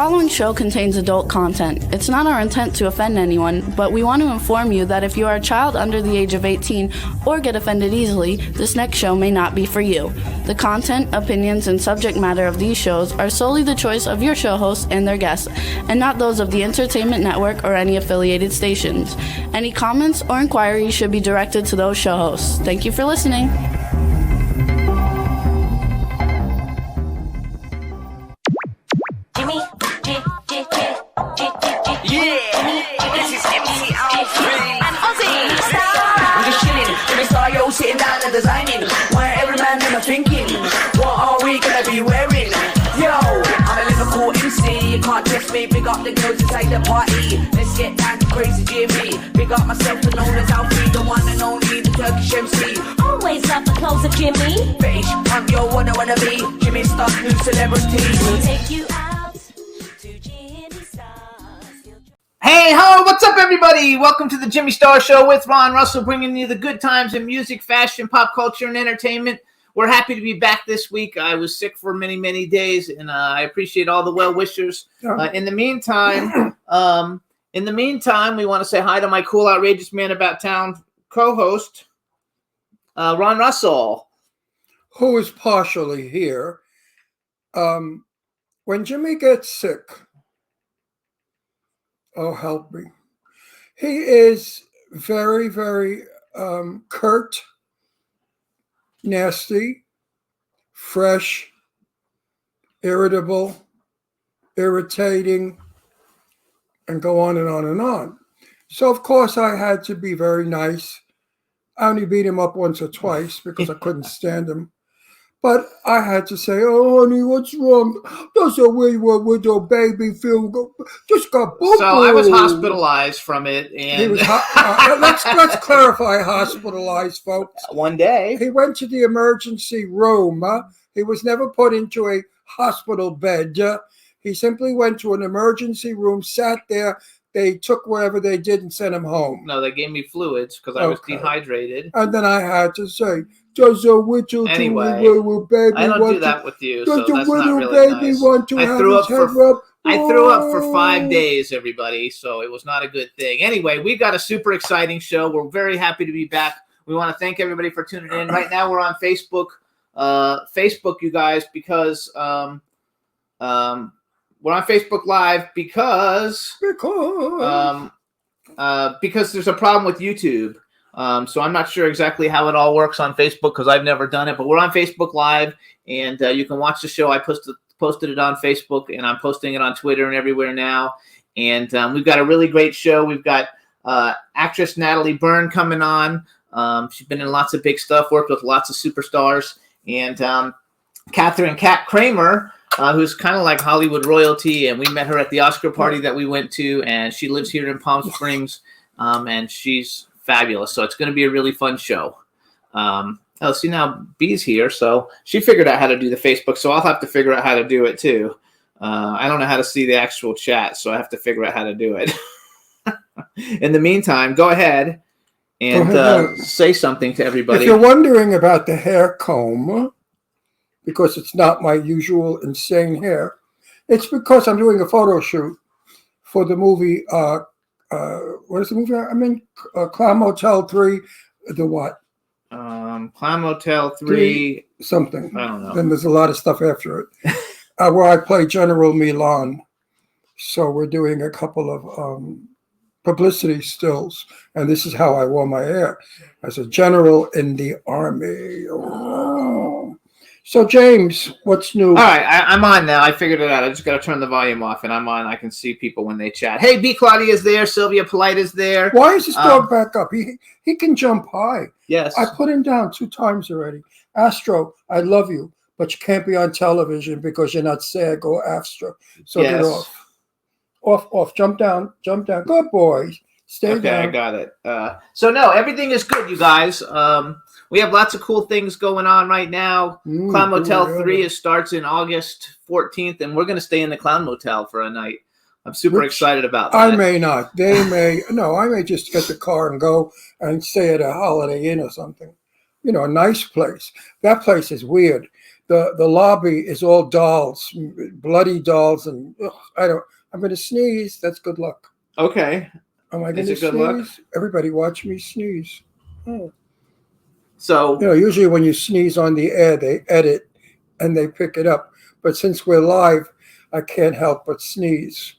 following show contains adult content. It's not our intent to offend anyone, but we want to inform you that if you are a child under the age of 18 or get offended easily, this next show may not be for you. The content, opinions, and subject matter of these shows are solely the choice of your show hosts and their guests, and not those of the Entertainment Network or any affiliated stations. Any comments or inquiries should be directed to those show hosts. Thank you for listening. Sitting down and designing, where every man in my thinking, what are we gonna be wearing? Yo, I'm a Liverpool MC, you can't test me. Big up the girls inside the party, let's get down to crazy Jimmy. Big up myself and known as Alfie, the one and only, the Turkish MC. Always love the clothes of Jimmy. Bitch, I'm your wanna be, Jimmy Star's new celebrity. We'll take you out to Jimmy Star's. Hey ho, what's up everybody? Welcome to the Jimmy Star Show with Ron Russell, bringing you the good times in music, fashion, pop culture, and entertainment. We're happy to be back this week. I was sick for many, many days, and I appreciate all the well-wishers. In the meantime, we want to say hi to my cool, outrageous man about town co-host, Ron Russell. Who is partially here. When Jimmy gets sick, oh, help me. He is very, very curt, nasty, fresh, irritable, irritating, and go on and on and on. So, of course, I had to be very nice. I only beat him up once or twice because I couldn't stand him. But I had to say, "Oh, honey, what's wrong? That's the way you were with your baby film. Just got boo-boo." So I was hospitalized from it, and He was let's clarify hospitalized, folks. One day He went to the emergency room. He was never put into a hospital bed. He simply went to an emergency room, sat there. They took whatever they did and sent him home. No, they gave me fluids because I was dehydrated. And then I had to say, "Does a little Anyway, little baby I don't want do that to, with you, does so a that's not little really baby nice. want to I have threw his up head for rubbed?" I threw up for 5 days, everybody, so it was not a good thing. Anyway, we got a super exciting show. We're very happy to be back. We want to thank everybody for tuning in. Right now, we're on Facebook, you guys, because we're on Facebook Live because there's a problem with YouTube. So I'm not sure exactly how it all works on Facebook because I've never done it, but we're on Facebook Live, and you can watch the show. I posted it on Facebook, and I'm posting it on Twitter and everywhere now. And we've got a really great show. We've got actress Natalie Byrne coming on. She's been in lots of big stuff, worked with lots of superstars. And Kat Kramer, who's kind of like Hollywood royalty, and we met her at the Oscar party that we went to, and she lives here in Palm Springs, and she's fabulous. So it's going to be a really fun show. See, now B's here, so she figured out how to do the Facebook, so I'll have to figure out how to do it too. I don't know how to see the actual chat, so I have to figure out how to do it. In the meantime, go ahead and say something to everybody. If you're wondering about the hair comb, because it's not my usual insane hair, it's because I'm doing a photo shoot for the movie. What is the movie? I mean, Clown Motel 3. The what? Clown Motel 3. Something. I don't know. Then there's a lot of stuff after it, where I play General Milan. So we're doing a couple of publicity stills, and this is how I wore my hair as a general in the army. Oh. So, James, what's new? All right, I'm on now. I figured it out. I just got to turn the volume off, and I'm on. I can see people when they chat. Hey, B. Claudia's there. Sylvia Polite is there. Why is this dog back up? He can jump high. Yes. I put him down 2 times already. Astro, I love you, but you can't be on television because you're not SAG or AFSTRA. So Yes. get off. Off. Jump down. Good boy. Stay down. Okay, I got it. So, no, everything is good, you guys. We have lots of cool things going on right now. Clown Motel 3 starts in August 14th, and we're going to stay in the Clown Motel for a night. I'm super excited about that. I may not. They may. No, I may just get the car and go and stay at a Holiday Inn or something. A nice place. That place is weird. the lobby is all dolls, bloody dolls, and I'm going to sneeze. That's good luck. Okay. Am I going Is to it good sneeze? luck? Everybody watch me sneeze. Oh. So Usually when you sneeze on the air, they edit and they pick it up. But since we're live, I can't help but sneeze.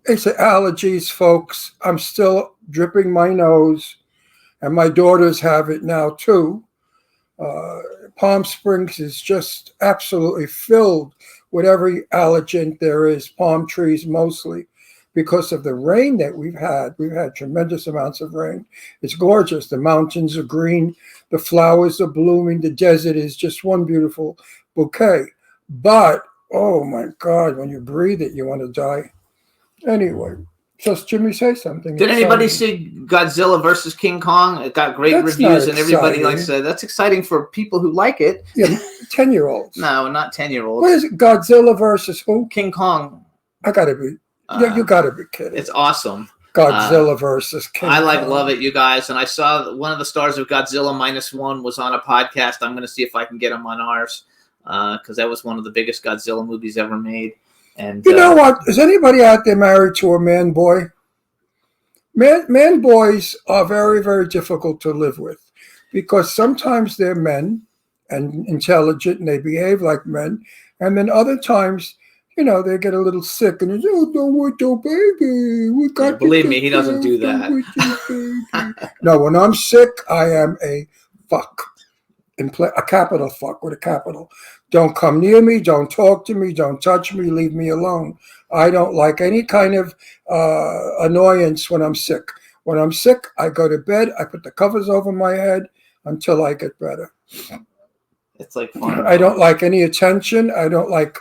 It's allergies, folks. I'm still dripping my nose, and my daughters have it now too. Palm Springs is just absolutely filled with every allergen there is, palm trees mostly, because of the rain that we've had. We've had tremendous amounts of rain. It's gorgeous. The mountains are green. The flowers are blooming. The desert is just one beautiful bouquet. But, oh my God, when you breathe it, you want to die. Anyway, just Jimmy, say something. did anybody Exciting. see Godzilla versus King Kong? It got great That's reviews, not and everybody exciting. likes it. That's exciting for people who like it. Yeah, 10-year-olds. No, not 10-year-olds. What is it? Godzilla versus who? King Kong. I gotta be. You gotta be kidding. It's awesome. Godzilla versus King I Kong. love it, you guys. And I saw one of the stars of Godzilla -1 was on a podcast. I'm going to see if I can get him on ours because that was one of the biggest Godzilla movies ever made. And You know what? Is anybody out there married to a man boy? Man boys are very, very difficult to live with because sometimes they're men and intelligent and they behave like men. And then other times, they get a little sick and it's, oh, no, we're no baby. We got to believe take me, he doesn't do care of that. you, baby." No, when I'm sick, I am a fuck. A capital fuck with a capital. Don't come near me. Don't talk to me. Don't touch me. Leave me alone. I don't like any kind of annoyance when I'm sick. When I'm sick, I go to bed. I put the covers over my head until I get better. it's like fun. I don't like any attention. I don't like,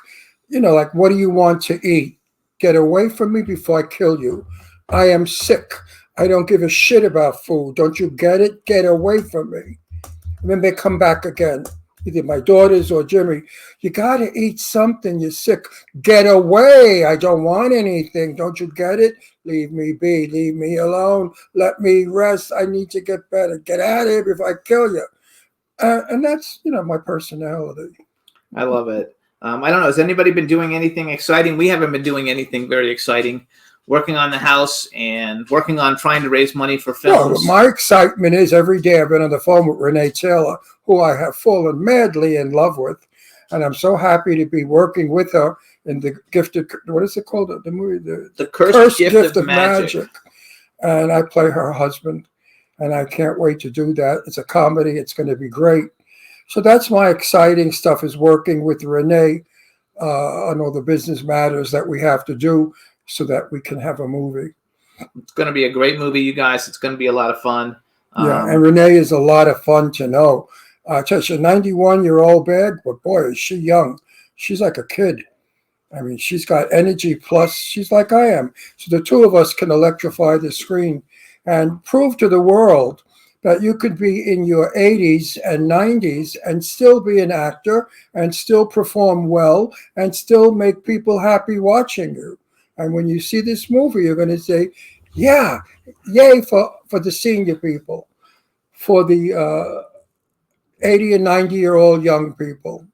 like, what do you want to eat? Get away from me before I kill you. I am sick. I don't give a shit about food. Don't you get it? Get away from me. And then they come back again, either my daughters or Jimmy. You got to eat something. You're sick. Get away. I don't want anything. Don't you get it? Leave me be. Leave me alone. Let me rest. I need to get better. Get out of here before I kill you. And that's, my personality. I love it. I don't know. Has anybody been doing anything exciting? We haven't been doing anything very exciting. Working on the house and working on trying to raise money for films. Well, my excitement is every day I've been on the phone with Renee Taylor, who I have fallen madly in love with. And I'm so happy to be working with her in the gifted, what is it called? The movie? The Cursed Gift of Magic. And I play her husband. And I can't wait to do that. It's a comedy. It's going to be great. So that's my exciting stuff, is working with Renee on all the business matters that we have to do so that we can have a movie. It's going to be a great movie, you guys. It's going to be a lot of fun. Yeah, and Renee is a lot of fun to know. She's a 91-year-old bag, but boy, is she young. She's like a kid. I mean, she's got energy, plus she's like I am. So the two of us can electrify the screen and prove to the world that you could be in your 80s and 90s and still be an actor and still perform well and still make people happy watching you. And when you see this movie, you're going to say, yeah, yay for the senior people, for the 80 and 90-year-old young people.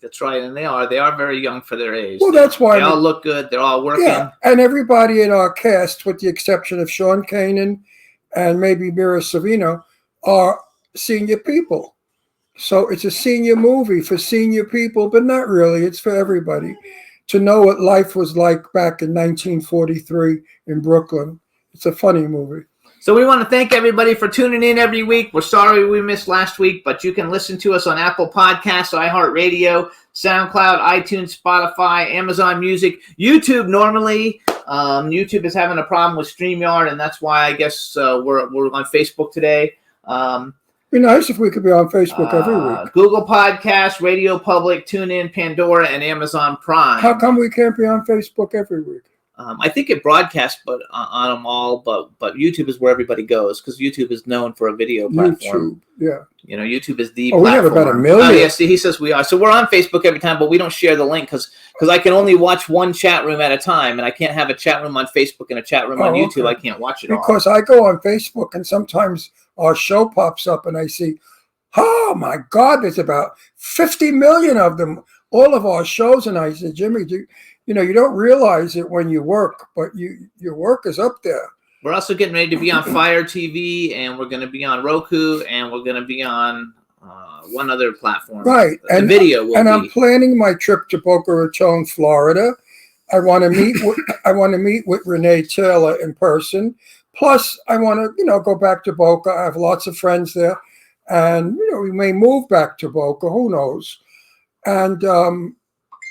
That's right. And they are very young for their age. Well, that's why they all look good. They're all working. Yeah, and everybody in our cast, with the exception of Sean Kanan and maybe Mira Sorvino, are senior people. So it's a senior movie for senior people, but not really. It's for everybody to know what life was like back in 1943 in Brooklyn. It's a funny movie. So we want to thank everybody for tuning in every week. We're sorry we missed last week, but you can listen to us on Apple Podcasts, iHeartRadio, SoundCloud, iTunes, Spotify, Amazon Music, YouTube normally. YouTube is having a problem with StreamYard, and that's why I guess we're on Facebook today. It'd be nice if we could be on Facebook every week. Google Podcasts, Radio Public, TuneIn, Pandora, and Amazon Prime. How come we can't be on Facebook every week? I think it broadcasts, but on them all. But YouTube is where everybody goes because YouTube is known for a video platform. YouTube, yeah. YouTube is the. Oh, platform. we have about 1 million. Oh, yes, he says we are. So we're on Facebook every time, but we don't share the link because I can only watch one chat room at a time, and I can't have a chat room on Facebook and a chat room on YouTube. Okay. I can't watch it all. Because I go on Facebook and sometimes our show pops up and I see, Oh my God, there's about 50 million of them. All of our shows. And I said, Jimmy, you don't realize it when you work, but your work is up there. We're also getting ready to be on Fire TV, and we're going to be on Roku, and we're going to be on one other platform. Right. The video will be. I'm planning my trip to Boca Raton, Florida. I want to meet with Renee Taylor in person. Plus, I want to, go back to Boca. I have lots of friends there. And, we may move back to Boca. Who knows? And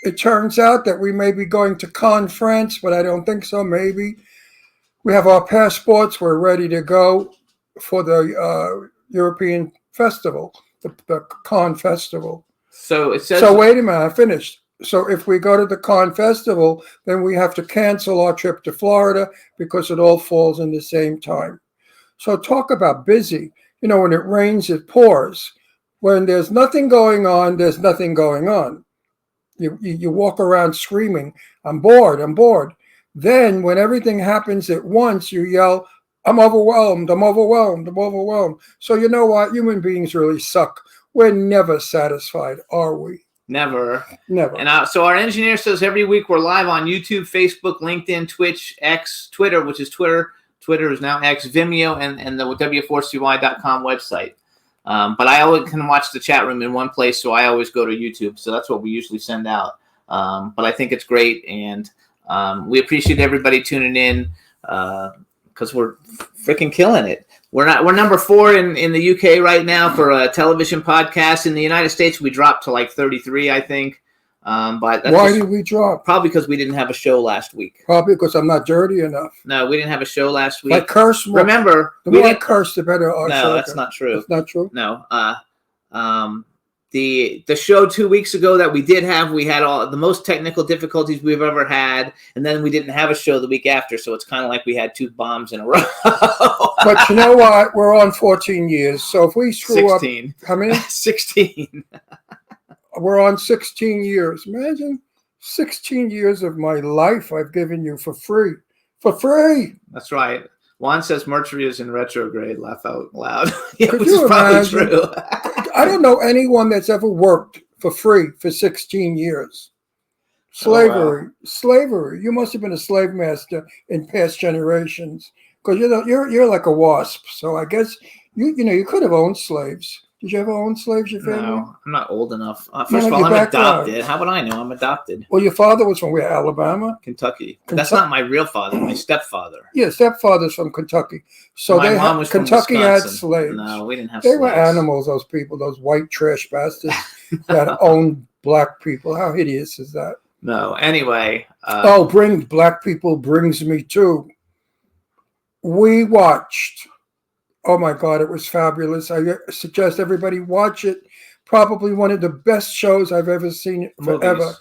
it turns out that we may be going to Cannes, France, but I don't think so. Maybe. We have our passports. We're ready to go for the European festival, the Cannes Festival. So it says. So wait a minute, I finished. So if we go to the Cannes Festival, then we have to cancel our trip to Florida because it all falls in the same time. So talk about busy. When it rains, it pours. When there's nothing going on, there's nothing going on. You walk around screaming, I'm bored, I'm bored. Then when everything happens at once, you yell, I'm overwhelmed, I'm overwhelmed, I'm overwhelmed. So you know what? Human beings really suck. We're never satisfied, are we? Never. Never. So our engineer says every week we're live on YouTube, Facebook, LinkedIn, Twitch, X, Twitter, which is Twitter. Twitter is now X, Vimeo, and the W4CY.com website. But I always can watch the chat room in one place, so I always go to YouTube. So that's what we usually send out. But I think it's great, and we appreciate everybody tuning in because we're freaking killing it. We're number 4 in the UK right now for a television podcast. In the United States, we dropped to like 33, I think. But that's Why did we drop? Probably because we didn't have a show last week. Probably because I'm not dirty enough. No, we didn't have a show last week. I curse more. Remember, the more I curse, the better our show. No, that's not true. That's not true? No. The show 2 weeks ago that we did have, we had all the most technical difficulties we've ever had, and then we didn't have a show the week after, so it's kind of like we had 2 bombs in a row. But you know what? We're on 14 years, so if we screw 16. up, how many? 16. We're on 16 years. Imagine 16 years of my life I've given you for free. For free. That's right. Juan says Mercury is in retrograde. Laugh out loud. Yeah, Could which you is probably imagine? true. I don't know anyone that's ever worked for free for 16 years. Slavery. Oh, wow. Slavery. You must have been a slave master in past generations because you're like a wasp. So I guess you could have owned slaves. Did you ever own slaves, your family? No, I'm not old enough. First No, of all, your I'm background. adopted. How would I know? I'm adopted. Well, your father was from where? Alabama? Kentucky. That's not my real father. My stepfather. Yeah, stepfather's from Kentucky. So My mom was from Kentucky had Wisconsin. slaves. No, we didn't have They slaves. were animals, those people, those white trash bastards that owned black people. How hideous is that? No. Anyway. Bring black people brings me to. We watched. Oh my God, it was fabulous. I suggest everybody watch it. Probably one of the best shows I've ever seen forever. Movies.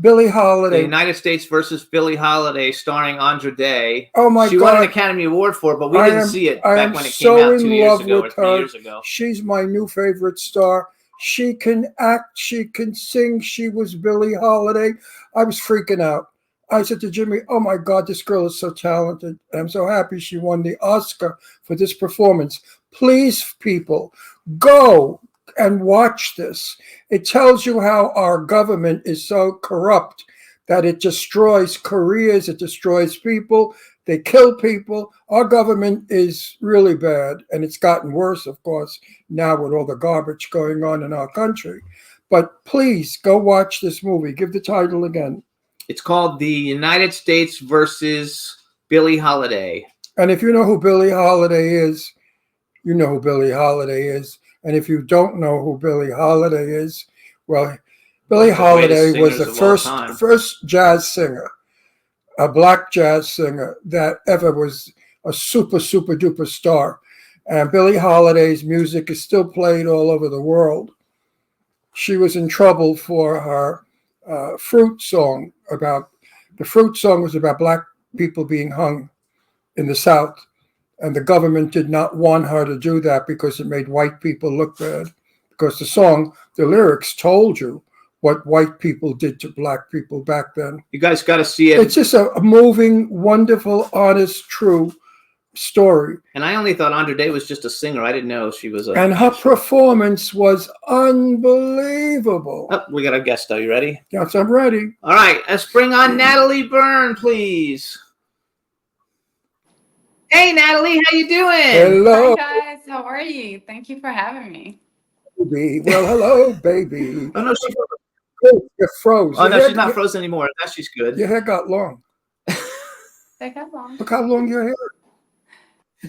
Billie The Holiday. United States versus Billie Holiday, starring Andra Day. Oh my She God. won an Academy Award for it, but we didn't see it I back am when it so came out in 2 years love ago or with 3 her. years ago. She's my new favorite star. She can act. She can sing. She was Billie Holiday. I was freaking out. I said to Jimmy, oh my God, this girl is so talented. And I'm so happy she won the Oscar for this performance. Please, people, go and watch this. It tells you how our government is so corrupt that it destroys careers, it destroys people, they kill people. Our government is really bad, and it's gotten worse, of course, now with all the garbage going on in our country. But please, go watch this movie. Give the title again. It's called The United States versus Billie Holiday. And if you know who Billie Holiday is, you know who Billie Holiday is. And if you don't know who Billie Holiday is, well, Billie Holiday was the first jazz singer, a black jazz singer that ever was a super, super duper star. And Billie Holiday's music is still played all over the world. She was in trouble for her fruit song the fruit song was about black people being hung in the South. And the government did not want her to do that because it made white people look bad. Because the lyrics told you what white people did to black people back then. You guys got to see it. It's just a moving, wonderful, honest, true story. And I only thought Andra Day was just a singer. I didn't know she was a. And her performance was unbelievable. Oh, we got a guest, though. You ready? Yes, I'm ready. All right. Let's bring on Natalie Byrne, please. Hey, Natalie. How you doing? Hello, Hi guys, how are you? Thank you for having me. baby. Well, hello, baby. Oh, no, she's, Oh, you froze. oh, Your no, hair- she's not frozen anymore. Now she's good. Your hair got long. Take how long? Look how long your hair.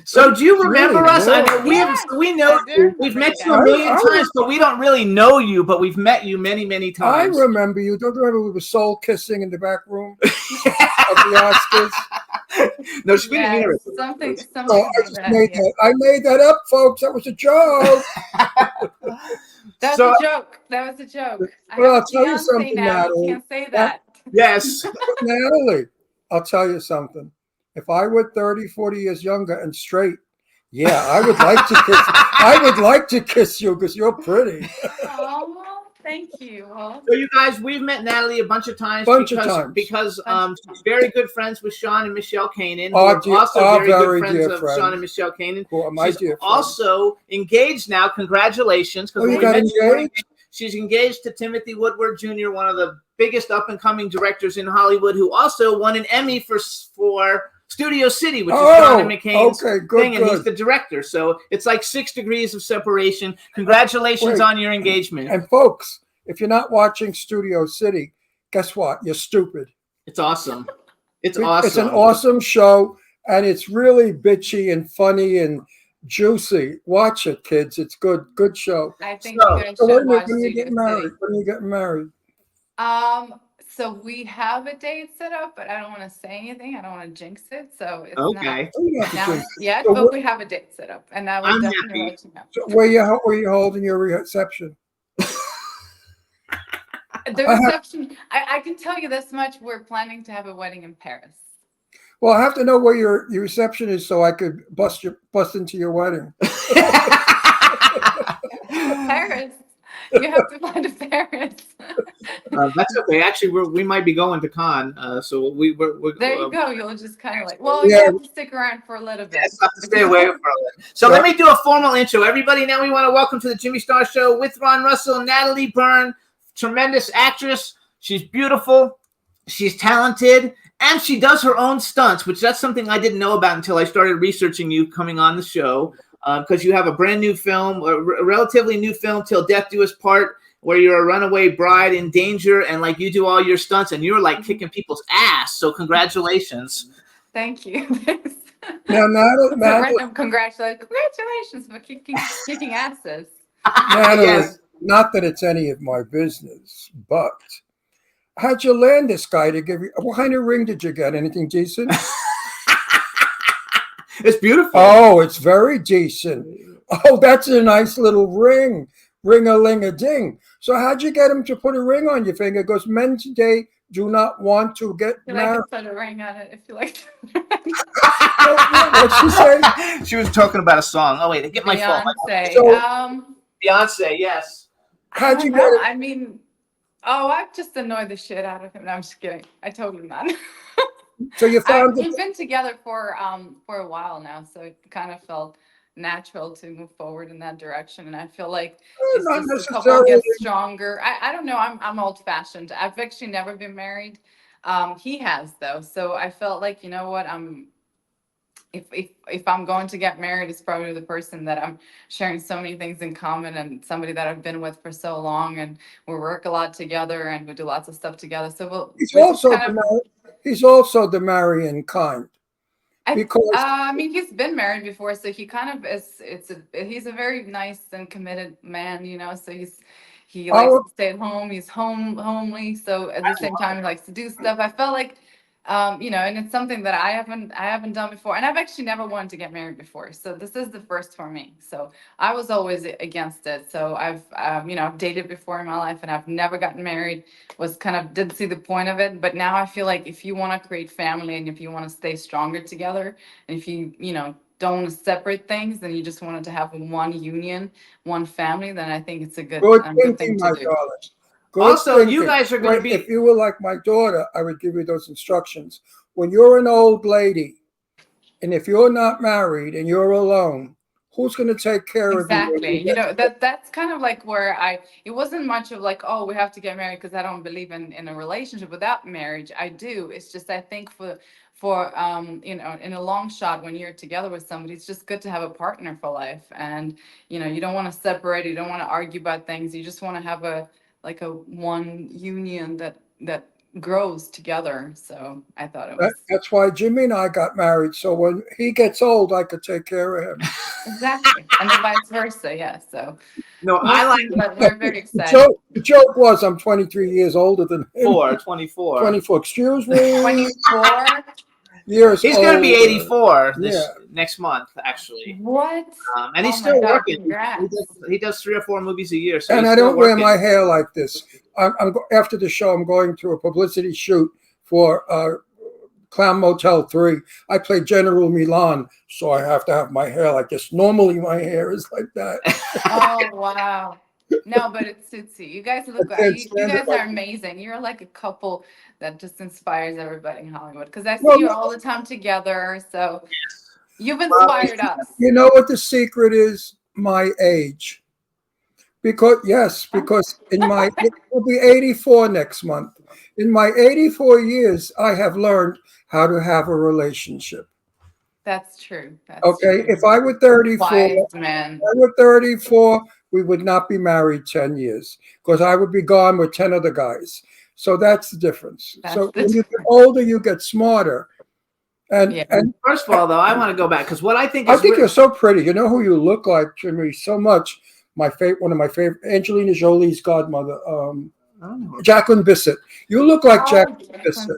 So do you remember Really? us? I know Yes, we know I do you. We've remember met you you a guys. million I times, but we don't really know you. But we've met you many, many I times. remember you. Don't you remember we were soul kissing in the back room of the Oscars? No, she didn't Yes, hear it. something Oh, I like just that. made Yeah. that. I made that up, folks. That was a joke. That's So- a joke. That was a joke. I Well, have I'll tell you fiance something, now. Natalie. You can't say that. Yes. Natalie, I'll tell you something. If I were 30, 40 years younger and straight, yeah, I would like to kiss. I would like to kiss you because you're pretty. Oh, thank you. Well, So you guys, we've met Natalie a bunch of times because she's very good friends with Sean and Michelle Kanan. Who Our are dear- also our very very good dear friends of friends. Sean and Michelle Kanan. Well, my She's dear friend. also engaged now. Congratulations! Oh, you got engaged? She's engaged to Timothy Woodward Jr., one of the biggest up and coming directors in Hollywood, who also won an Emmy for Studio City, which is John and McCain's thing, and he's the director. So it's like 6 degrees of separation. Congratulations on your engagement. And folks, if you're not watching Studio City, guess what? You're stupid. It's awesome. It's awesome. It's an awesome show, and it's really bitchy and funny and juicy. Watch it, kids. It's good. Good show. I think So- you guys So should when watch you Studio get married? City. When you get married? So we have a date set up, but I don't want to say anything. I don't want to jinx it. So it's Okay. Oh, you have to not drink. yet, So but what- we have a date set up, and I will I'm definitely happy. let you know. So where you holding your reception? The reception, I can tell you this much, we're planning to have a wedding in Paris. Well, I have to know where your reception is so I could bust into your wedding. Paris. You have to fly to Paris. That's okay. Actually, we might be going to Cannes, so we're There you go. You'll just kind of like, well, Yeah. you have to stick around for a little bit. Yes, I have to stay away from it. So let me do a formal intro. Everybody, now we want to welcome to the Jimmy Star Show with Ron Russell, Natalie Byrne, tremendous actress. She's beautiful, she's talented, and she does her own stunts, which that's something I didn't know about until I started researching you coming on the show. Because you have a brand new film, a relatively new film, Till Death Do Us Part, where you're a runaway bride in danger, and like you do all your stunts, and you're like kicking people's ass. So congratulations. Thank you. Now, Natalie, Congratulations for kicking asses. Natalie, Yes. not that it's any of my business, but how'd you land this guy to give you? What kind of ring did you get? Anything decent? It's beautiful. Oh, it's very decent. Oh, that's a nice little ring. Ring-a-ling-a-ding. So how'd you get him to put a ring on your finger? Because men today do not want to get You married. like to put a ring on it if you like. What'd she say? She was talking about a song. Oh wait, get my phone. Beyonce. So- Beyonce, yes. How'd you I get don't know. it? I mean, I've just annoyed the shit out of him. No, I'm just kidding. I told him that. So you found We've been together for a while now, so it kind of felt natural to move forward in that direction. And I feel like it's not just the couple necessarily. gets stronger. I don't know. I'm old fashioned. I've actually never been married. He has though, so I felt like, you know what, if I'm going to get married, it's probably the person that I'm sharing so many things in common, and somebody that I've been with for so long, and we work a lot together and we do lots of stuff together. So He's also the marrying kind. Because I mean, he's been married before, so he kind of is. He's a very nice and committed man, you know. So he likes to stay at home. He's homely. So at the same time, he likes to do stuff. I felt like, you know, and it's something that I haven't done before, and I've actually never wanted to get married before. So this is the first for me. So I was always against it. So I've you know, I've dated before in my life, and I've never gotten married. Didn't see the point of it. But now I feel like if you want to create family, and if you want to stay stronger together, and if you know, don't want to separate things, and you just wanted to have one union, one family, then I think it's a good thinking, thing my to do. darling. Good Also, you thinking. guys are going to be. If you were like my daughter, I would give you those instructions. When you're an old lady And if you're not married and you're alone, who's going to take care of you? Exactly. You know, that's kind of like where it wasn't much of like, oh, we have to get married because I don't believe in a relationship without marriage. I do. It's just I think for you know, in a long shot when you're together with somebody, it's just good to have a partner for life. And you know, you don't want to separate, you don't want to argue about things. You just want to have a one union that grows together. So I thought it was That's why Jimmy and I got married. So when he gets old, I could take care of him. exactly. And then vice versa, yeah. So No, we'll I like see, but we're very The excited. joke was I'm 23 years older than him. 24. 24. Excuse me. 24. Years He's going to be older. 84 this Yeah. next month, actually. What? And he's Oh my still God, working. congrats. He does 3 or 4 movies a year. So And he's I still don't wear working. my hair like this. After the show, I'm going to a publicity shoot for Clown Motel 3. I play General Milan, so I have to have my hair like this. Normally, my hair is like that. Oh wow. No, but it suits you. You guys look I can't you stand it guys like are amazing. You're like a couple that just inspires everybody in Hollywood. Because I see Well, you all the time together. So you've well, inspired us. you know what the secret is? My age. Because it will be 84 next month. In my 84 years, I have learned how to have a relationship. That's true. That's Okay, true. if I were 34, Wise man. we would not be married 10 years because I would be gone with 10 other guys. So that's the difference. That's So the when you get difference. older, you get smarter. Yeah. And First of all, though, I want to go back because what I think I is think you're so pretty. You know who you look like, Jimmy, so much. One of my favorite, Angelina Jolie's godmother, Jacqueline Bissett. You look like Oh, Jacqueline yeah, Bissett.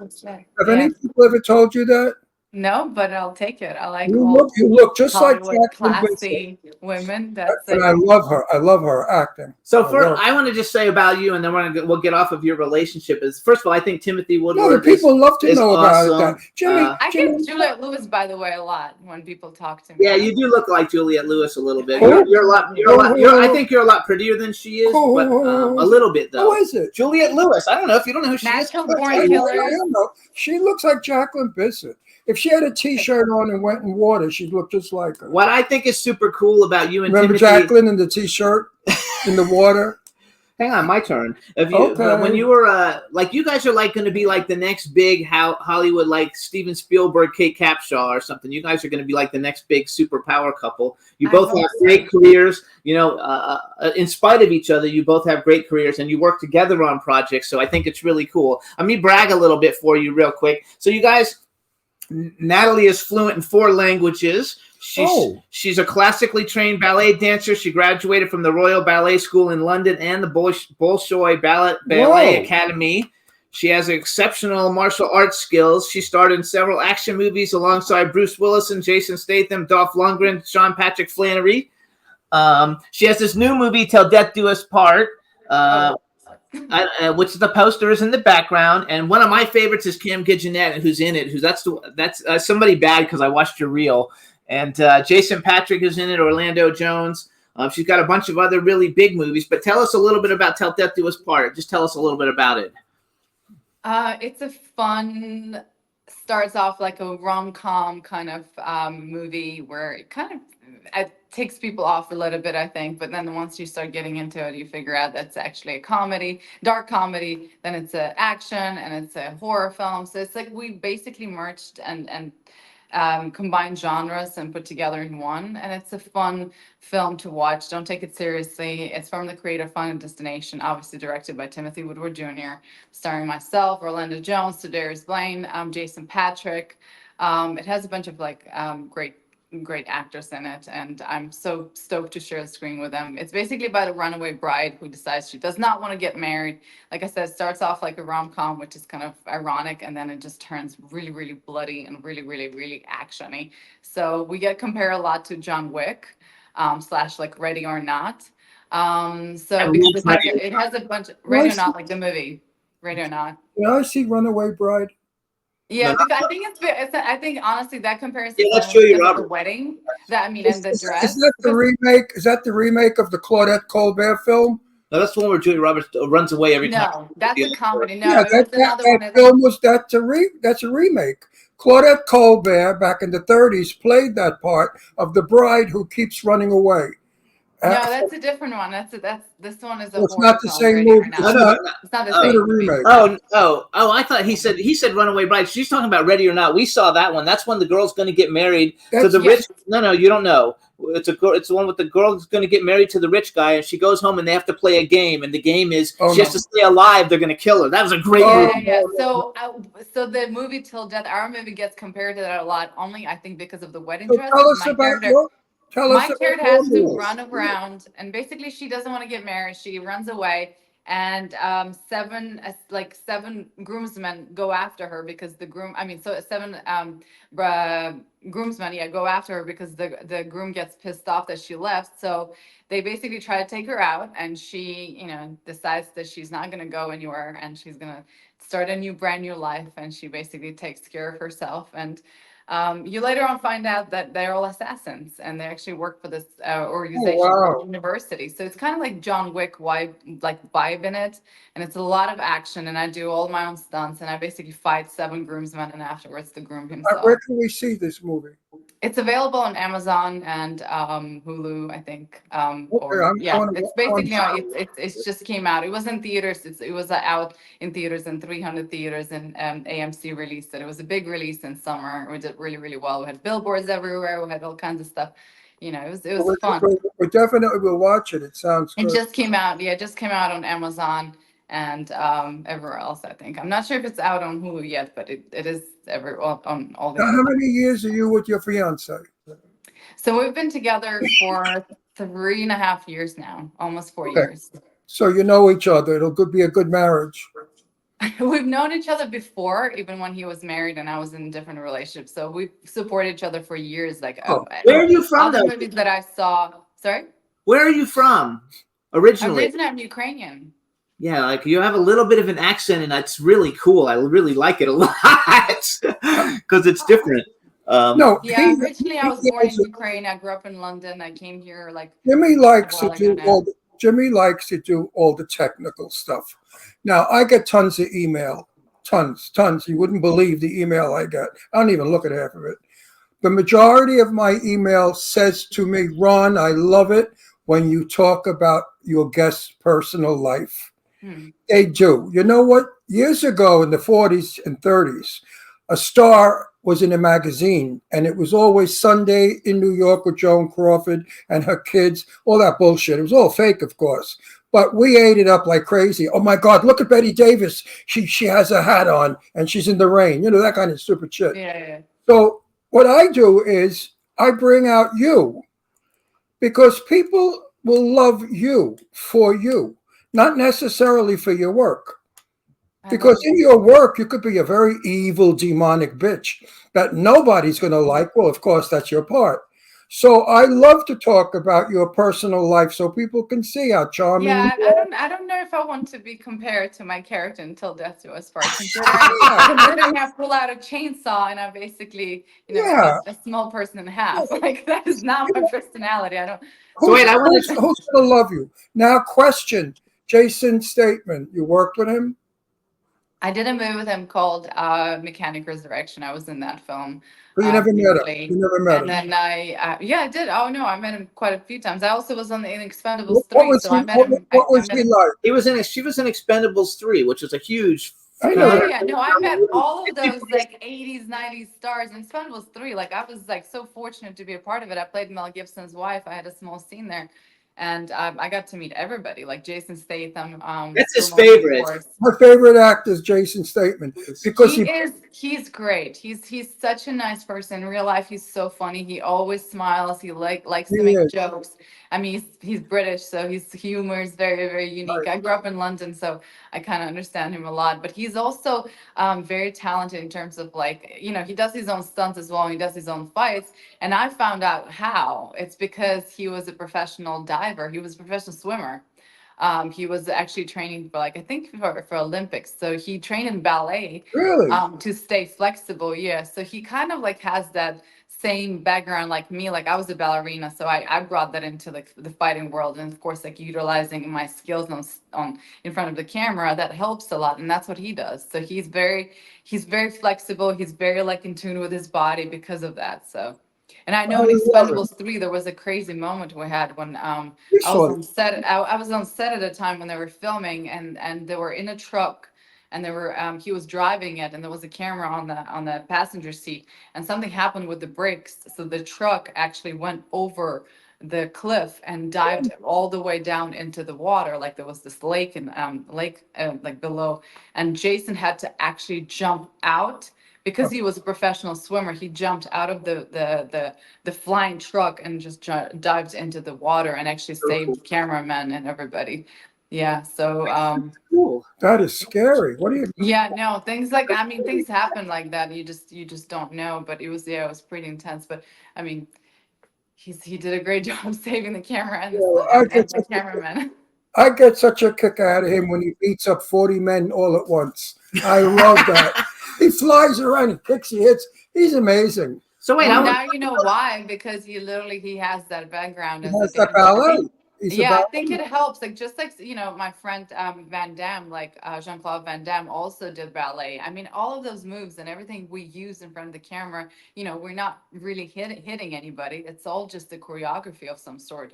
Have yeah. any people ever told you that? No, but I'll take it. I like You old look just like Hollywood Jacqueline Bissett. classy women. That's And like I love her. I love her acting. So Her first, work. I want to just say about you, and then we'll get off of your relationship. Is first of all, I think Timothy No, Woodward the people love to is know about awesome. that. Jimmy, I Jimmy, get Juliette Lewis, by the way, a lot when people talk to me. Yeah, you do look like Juliette Lewis a little bit. Who? You're a lot. I think you're a lot prettier than she is, but a little bit though. who is it? Juliette Lewis. I don't know if you don't know who she is. Natural I born don't killers. know. She looks like Jacqueline Bissett. If she had a T-shirt on and went in water, she'd look just like her. What I think is super cool about you and Remember Timothy. Jacqueline in the T-shirt in the water? Hang on, my turn. If you, Okay. When you were like, you guys are like going to be like the next big Hollywood, like Steven Spielberg, Kate Capshaw, or something. You guys are going to be like the next big superpower couple. You I both hope have so. great careers. You know, in spite of each other, you both have great careers, and you work together on projects. So I think it's really cool. Let me brag a little bit for you, real quick. So you guys. Natalie is fluent in 4 languages. She's a classically trained ballet dancer. She graduated from the Royal Ballet School in London and the Bolshoi Ballet Academy. She has exceptional martial arts skills. She starred in several action movies alongside Bruce Willis, Jason Statham, Dolph Lundgren, Sean Patrick Flannery. She has this new movie, Till Death Do Us Part. Which the poster is in the background, and one of my favorites is Cam Gigeonette, who's in it. That's somebody bad because I watched your reel, and Jason Patrick is in it. Orlando Jones. She's got a bunch of other really big movies. But tell us a little bit about Till Death Do Us Part. Just tell us a little bit about it. It's a fun. Starts off like a rom-com kind of movie where it kind of it takes people off a little bit, I think. But then once you start getting into it, you figure out that's actually a comedy, dark comedy. Then it's an action and it's a horror film. So it's like we basically merged and combined genres and put together in one. And it's a fun film to watch. Don't take it seriously. It's from the creator Fun Destination, obviously directed by Timothy Woodward Jr., starring myself, Orlando Jones, Darius Blaine, Jason Patrick. It has a bunch of like great actors in it, and I'm so stoked to share the screen with them. It's basically about a runaway bride who decides she does not want to get married. Like I said, it starts off like a rom-com, which is kind of ironic, and then it just turns really, really bloody and really, really, really actiony. So we get compared a lot to John Wick, / like Ready or Not. So because it has a bunch of Ready or Not, like the movie Ready or Not. Did I see Runaway Bride? Yeah, I think I think honestly that comparison Let's show you Robert. The wedding. And the dress. Is that the remake? Is that the remake of the Claudette Colbert film? No, that's the one where Julia Roberts runs away every time. No, that's a comedy. No, Yeah, that's another one. that film was that's a remake. Claudette Colbert, back in the 30s, played that part of the bride who keeps running away. No, that's a different one. That's this one is a It's horror not the film, same Ready or movie. No, Not. no, It's not the It's not a same movie. remake. I thought he said Runaway Bride. She's talking about Ready or Not. We saw that one. That's when the girl's going to get married to That's- the Yeah. rich. No, you don't know. It's a girl. It's the one with the girl's going to get married to the rich guy, and she goes home and they have to play a game, and the game is she has to stay alive. They're going to kill her. That was a great Oh, movie. Yeah. So the movie Till Death, our movie gets compared to that a lot. Only I think because of the wedding So dress. tell us My about character. your. Tell us My about character your has to movie. run around, and basically she doesn't want to get married. She runs away, and seven groomsmen go after her because seven groomsmen, yeah, go after her because the groom gets pissed off that she left. So they basically try to take her out, and she, decides that she's not gonna go anywhere, and she's gonna start a brand new life, and she basically takes care of herself. And you later on find out that they're all assassins and they actually work for this organization called University. So it's kind of like John Wick vibe in it, and it's a lot of action. And I do all my own stunts, and I basically fight seven groomsmen, and afterwards the groom himself. Where can we see this movie? It's available on Amazon and Hulu, I think. Okay, It's basically it's just came out. It was in theaters. It was out in theaters in 300 theaters, and AMC released it. It was a big release in summer. We did really, really well. We had billboards everywhere. We had all kinds of stuff. It was fun. We definitely will watch it. It sounds It good. just came out. Yeah, it just came out on Amazon and everywhere else, I think. I'm not sure if it's out on Hulu yet, but it is on all the. Now, how many years are you with your fiance? So we've been together for 3.5 years now, almost 4 Okay. years. So you know each other. It'll be a good marriage. We've known each other before, even when he was married and I was in different relationships. So we've supported each other for years. Where are you from, all the though? movies that I saw. Sorry? Where are you from I'm originally? originally I'm Ukrainian. Yeah, like you have a little bit of an accent, and that's really cool. I really like it a lot because it's different. No, Yeah, originally I was born in Ukraine. I grew up in London. I came here Jimmy likes a to while ago do Jimmy likes to do all the technical stuff. Now I get tons of email, tons. You wouldn't believe the email I get. I don't even look at half of it. The majority of my email says to me, Ron, I love it when you talk about your guest's personal life. They do. You know what? Years ago in the 40s and 30s, a star was in a magazine, and it was always Sunday in New York with Joan Crawford and her kids, all that bullshit. It was all fake, of course. But we ate it up like crazy. Oh my God, look at Betty Davis. She has a hat on and she's in the rain. That kind of stupid shit. Yeah. So what I do is I bring out you because people will love you for you, not necessarily for your work. Because in your work, you could be a very evil, demonic bitch that nobody's going to like. Well, of course, that's your part. So I love to talk about your personal life so people can see how charming Yeah, you are. I don't know if I want to be compared to my character until death do us part. Considering I pull out a chainsaw and I basically, cut a small person in half. That is not my personality. I don't. Who's going to love you? Now, question, Jason Statham. You worked with him? I did a movie with him called Mechanic Resurrection. I was in that film. But you never met him. You never met him. And then I did. Oh no, I met him quite a few times. I also was on the Expendables 3. What was so he, I met him. what was he like? She was in Expendables 3, which was a huge. I know. Yeah. No, I met all of those 80s, 90s stars in Expendables 3. I was so fortunate to be a part of it. I played Mel Gibson's wife. I had a small scene there. And I got to meet everybody, like Jason Statham. That's his favorite. My favorite actor is Jason Statham because he's great. He's such a nice person. In real life, he's so funny. He always smiles. He likes to make jokes. I mean, he's British, so his humor is very, very unique. Right. I grew up in London, so I kind of understand him a lot. But he's also very talented in terms of he does his own stunts as well. And he does his own fights. And I found out how. It's because he was a professional diver. He was a professional swimmer. He was actually training for I think for Olympics. So he trained in ballet. Really? To stay flexible. Yeah. So he kind of has that same background like me. Like I was a ballerina, so I brought that into like the fighting world, and of course, like utilizing my skills on in front of the camera, that helps a lot, and that's what he does. So he's very flexible. He's very like in tune with his body because of that. So. And I know I in love it. Expendables 3, there was a crazy moment we had when You I was saw on set. I was on set at a time when they were filming, and they were in a truck, and they were he was driving it, and there was a camera on the passenger seat, and something happened with the brakes, so the truck actually went over the cliff and dived all the way down into the water. Like there was this lake and like below, and Jason had to actually jump out. Because he was a professional swimmer, he jumped out of the flying truck and just dived into the water and actually saved the cameraman and everybody. Yeah, so Cool. That is scary. What do you? yeah, no, things like I mean things happen like that. You just don't know, but it was pretty intense. But I mean, he did a great job saving the camera and I and get the such cameraman. I get such a kick out of him when he beats up 40 men all at once. I love that. He flies around, he kicks, he hits. He's amazing. So wait, Well, I now you know why, because he has that background He as a has that dancer. I ballet. think He's yeah, I about think it helps. Like just like my friend Van Damme, like Jean-Claude Van Damme also did ballet. I mean, all of those moves and everything we use in front of the camera, we're not really hitting anybody. It's all just a choreography of some sort.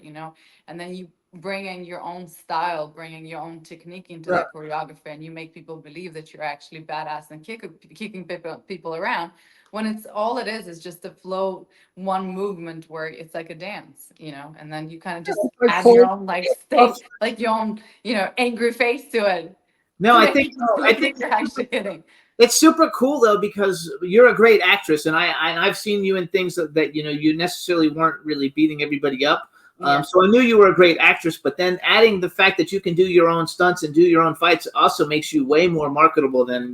And then you bring in your own style, bringing your own technique into yeah. that choreography, and you make people believe that you're actually badass and kicking people around. When it's all it is just a flow, one movement where it's like a dance, and then you kind of just I add your call own like it state, like your own, angry face to it no, to I make think people believe that you're actually hitting. it's super cool though because you're a great actress, and I've seen you in things that you necessarily weren't really beating everybody up. Yeah. So I knew you were a great actress, but then adding the fact that you can do your own stunts and do your own fights also makes you way more marketable than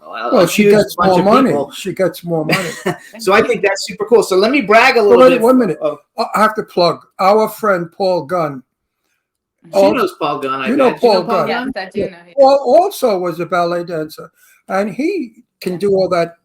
Well, a she huge gets bunch more of money. people. She gets more money. So I think that's super cool. So let me brag a Well, little wait, bit. 1 minute. Oh, I have to plug our friend Paul Gunn. she knows Paul Gunn. You know Paul Gunn. Yes, I do know. Yeah. Paul also was a ballet dancer, and he can do all that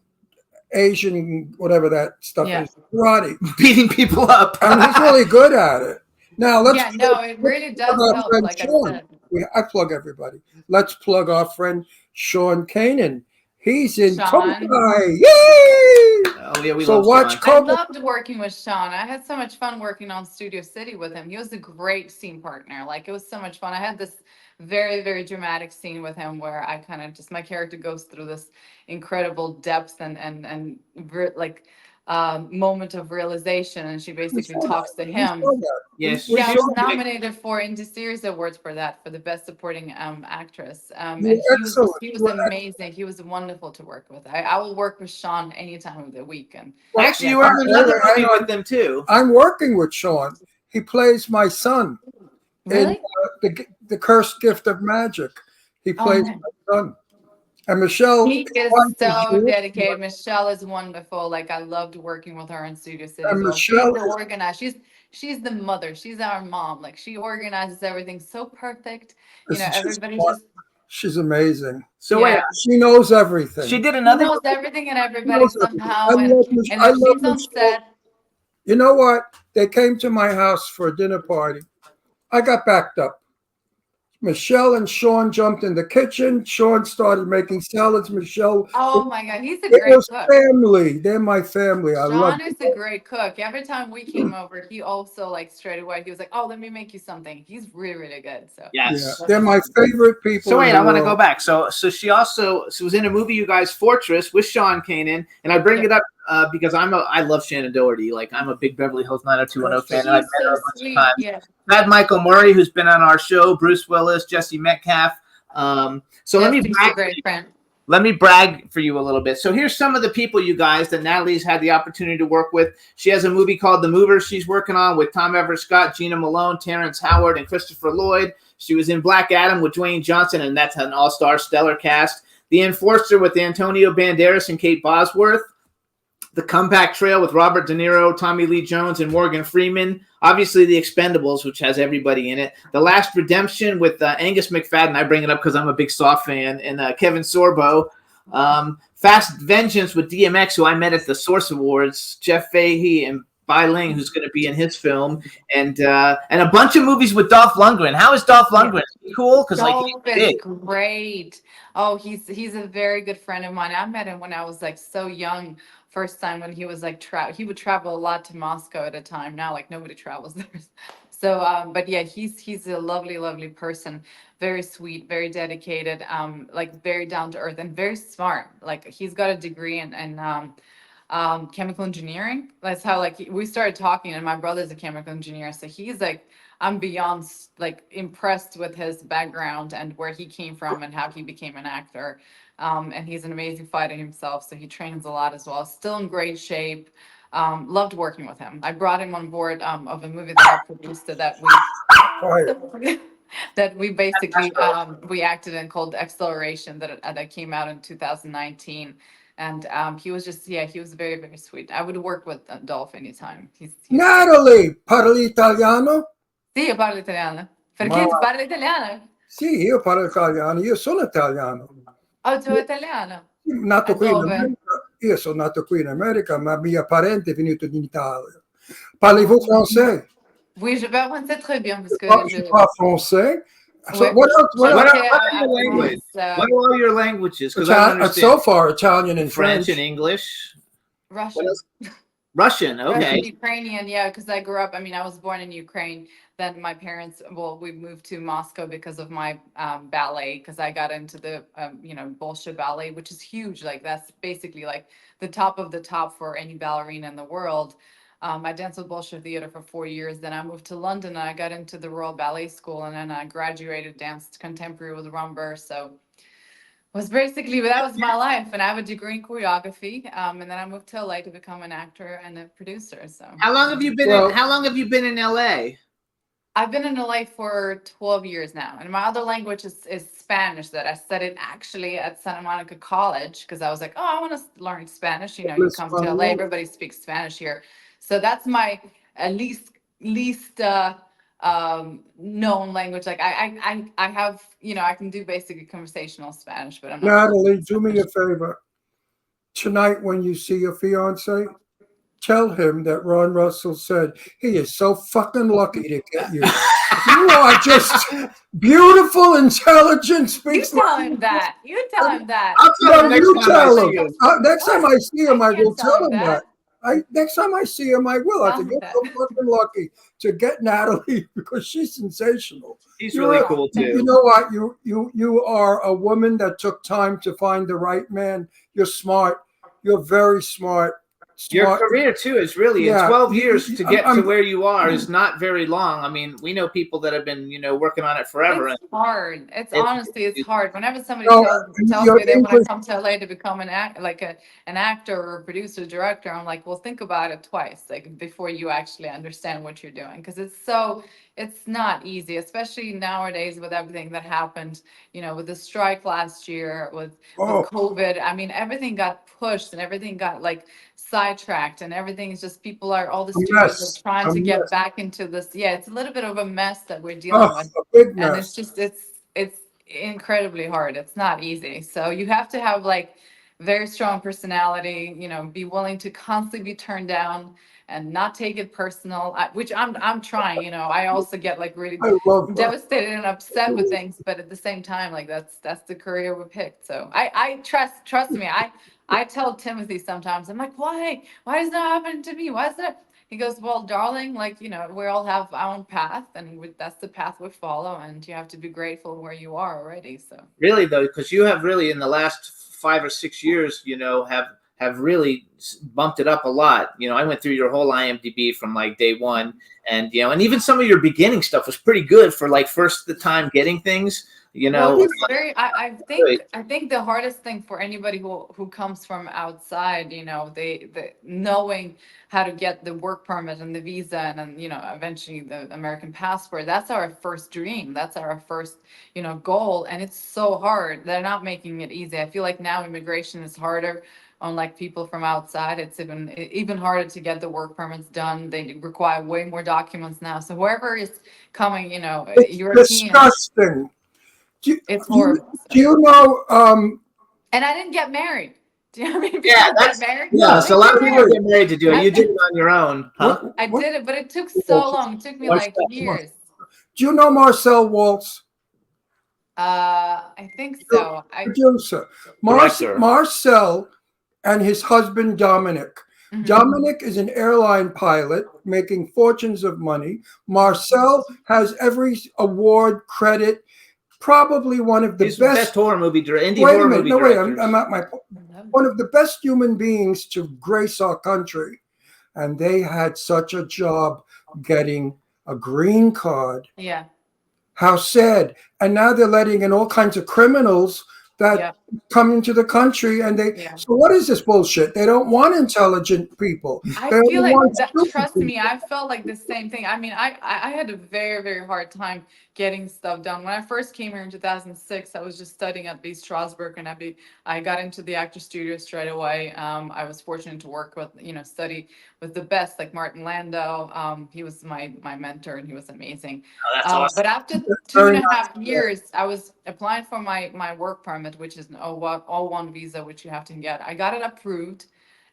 Asian, whatever that stuff Yeah. is, karate. beating people up. And he's really good at it. Now, let's Yeah, no, it really does plug our help, friend like I Sean. said. I plug everybody. Let's plug our friend Sean Kanan. He's in Sean. Kokai. Yay! Oh yeah, we So love watch Sean. I Cobra. loved working with Sean. I had so much fun working on Studio City with him. He was a great scene partner. Like it was so much fun. I had this very, very dramatic scene with him where I kind of just my character goes through this incredible depth and moment of realization, and she basically talks to him. Yes. Yeah, I Sean- was nominated for Indie Series Awards for that, for the best supporting actress. And You're he was excellent. amazing. He was wonderful to work with. I will work with Sean any time of the week. And Actually, you Yeah. were in another movie with them too. I'm working with Sean. He plays my son really, in the Cursed Gift of Magic. He Oh, plays man. my son. And Michelle. He is wife so Jewish. dedicated. Michelle is wonderful. Like I loved working with her in Studio City And as well. Michelle She's is- organized. She's the mother. She's our mom. Like she organizes everything so perfect. This is just Everybody fun. just She's amazing. So wait, Yeah. She knows everything. she did She another. knows everything and everybody knows everything. somehow. I And, love and I when love she's on Michelle. set, You know what? They came to my house for a dinner party. I got backed up. Michelle and Sean jumped in the kitchen. Sean started making salads. Michelle, oh my God, he's a it great was cook. family. They're my family. I love Sean is a great cook. Every time we came over, he also like straight away, he was like, "Oh, let me make you something." He's really, really good. So Yes. They're my favorite people. So wait, in the I want to world. go back. So she was in a movie, you guys, Fortress, with Sean Kanan, and I bring it up because I love Shannon Doherty. Like I'm a big Beverly Hills 90210 fan, and I've she's met her so a bunch of sweet. times. Yeah. Had Michael Murray, who's been on our show, Bruce Willis, Jesse Metcalf. So let me She's a brag. great friend. Let me brag for you a little bit. So here's some of the people, you guys, that Natalie's had the opportunity to work with. She has a movie called The Movers she's working on with Tom Everett Scott, Gina Malone, Terrence Howard, and Christopher Lloyd. She was in Black Adam with Dwayne Johnson, and that's an all-star stellar cast. The Enforcer with Antonio Banderas and Kate Bosworth. The Comeback Trail with Robert De Niro, Tommy Lee Jones, and Morgan Freeman. Obviously, The Expendables, which has everybody in it. The Last Redemption with Angus McFadden. I bring it up because I'm a big Saw fan. And Kevin Sorbo. Fast Vengeance with DMX, who I met at the Source Awards, Jeff Fahey and Bai Ling, who's going to be in his film, and a bunch of movies with Dolph Lundgren. How is Dolph Lundgren? Is he cool? Because like Dolph he's is big. great. Oh, he's a very good friend of mine. I met him when I was like so young. First time when he was like he would travel a lot to Moscow at a time. Now like nobody travels there. So but yeah, he's a lovely, lovely person. Very sweet, very dedicated, like very down to earth and very smart. Like he's got a degree in chemical engineering. That's how like we started talking, and my brother's a chemical engineer, so he's like I'm beyond like impressed with his background and where he came from and how he became an actor. And he's an amazing fighter himself, so he trains a lot as well. Still in great shape. Loved working with him. I brought him on board of a movie that I produced that we that we basically we acted in called Acceleration that came out in 2019. And he was just he was very, very sweet. I would work with Dolph anytime. He's Natalie, parli italiano? Sì, io parlo italiano. Perché tu parli italiano? Sì, io parlo italiano, io sono italiano. Oh, tu italiano? Nato qui in Dove? America. Io sono nato qui in America, ma mia parente è venuto in Italia. Parlez-vous français? Oui, je parle français très bien parce que Je parle français. So Ouais. what else? What J'étais are à your languages? France, What are all your languages? Because I don't understand. So far, Italian and French French. and English. What Russian. else? Russian. Russian, Okay. Ukrainian, yeah, because I grew up, I mean, I was born in Ukraine. Then my parents, well, we moved to Moscow because of my ballet, because I got into the, Bolshoi ballet, which is huge. Like, that's basically like the top of the top for any ballerina in the world. I danced with Bolshoi theater for 4 years. Then I moved to London and I got into the Royal Ballet School. And then I graduated, danced contemporary with rumba. So was basically that was my life, and I have a degree in choreography. And then I moved to LA to become an actor and a producer. So How long have you been? How long have you been in LA? I've been in LA for 12 years now, and my other language is Spanish that I studied actually at Santa Monica College because I was like, oh, I want to learn Spanish. You know, you come to LA, everybody speaks Spanish here, so that's my least known language. Like I have, I can do basically conversational Spanish, but I'm not. Natalie, do me a favor. Tonight, when you see your fiance, tell him that Ron Russell said he is so fucking lucky to get you. You are just beautiful, intelligent, speaks. You tell him that. You tell him that. I'll tell him No, you tell him. him. Next time I see him, I will can't tell tell him him that. Next time I see him, I will. I Tell think him you're so fucking lucky to get Natalie because she's sensational. He's really cool too. You know what? You are a woman that took time to find the right man. You're smart. You're very smart. Your career too is really in 12 years to get to where you are is Mm. not very long. I mean, we know people that have been, working on it forever. It's hard. It's honestly, it's hard. Whenever somebody No, tells your me they want to English- come to LA to become an actor or a producer, director, I'm like, well, think about it twice, like before you actually understand what you're doing, because it's not easy, especially nowadays with everything that happened, with the strike last year, with COVID. I mean, everything got pushed and everything got like sidetracked, and everything is just all the studios are trying to get back into this. Yeah, it's a little bit of a mess that we're dealing with, a big mess. and it's just it's incredibly hard. It's not easy. So you have to have like very strong personality, be willing to constantly be turned down and not take it personal, which I'm trying. I also get like really I love that. devastated and upset with things, but at the same time, like that's the career we picked. So I trust me. I tell Timothy sometimes, I'm like, why is that happening to me? Why is that? He goes, well, darling, like, we all have our own path, and that's the path we follow, and you have to be grateful where you are already. So Really though, because you have really in the last 5 or 6 years, have really bumped it up a lot. I went through your whole IMDb from like day one, and and even some of your beginning stuff was pretty good for like the time getting things. Well, it's very. I think the hardest thing for anybody who comes from outside, they knowing how to get the work permit and the visa and then eventually the American passport. That's our first dream. That's our first goal, and it's so hard. They're not making it easy. I feel like now immigration is harder on like people from outside. It's even harder to get the work permits done. They require way more documents now. So whoever is coming, It's European. disgusting. It's horrible. Do you know And I didn't get married. Do you know how many people Yeah, get married? yeah. So a lot of They people get get married to do it. You did it on your own, huh? What, I what, did it, but it took so long. It took me like years. do you know Marcel Waltz? I think so. Producer. Director. Marcel and his husband Dominic. Mhm. Dominic is an airline pilot making fortunes of money. Marcel has every award, credit, probably one of the He's the best best horror movie director, indie wait a horror minute, movie no, wait, directors. I'm at my one of the best human beings to grace our country. And they had such a job getting a green card. Yeah. How sad. And now they're letting in all kinds of criminals that Yeah. come into the country and they Yeah. so what is this bullshit? They don't want intelligent people. I They feel only like want that, stupid trust people. me, I felt like the same thing. I mean, I had a very, very hard time getting stuff done. When I first came here in 2006, I was just studying at B. Strasberg and I got into the actor studio straight away. I was fortunate to work with, study with the best, like Martin Landau. He was my mentor and he was amazing. Oh, that's awesome. But after two Very and a half nice. years, I was applying for my work permit, which is an O1 visa, which you have to get. I got it approved.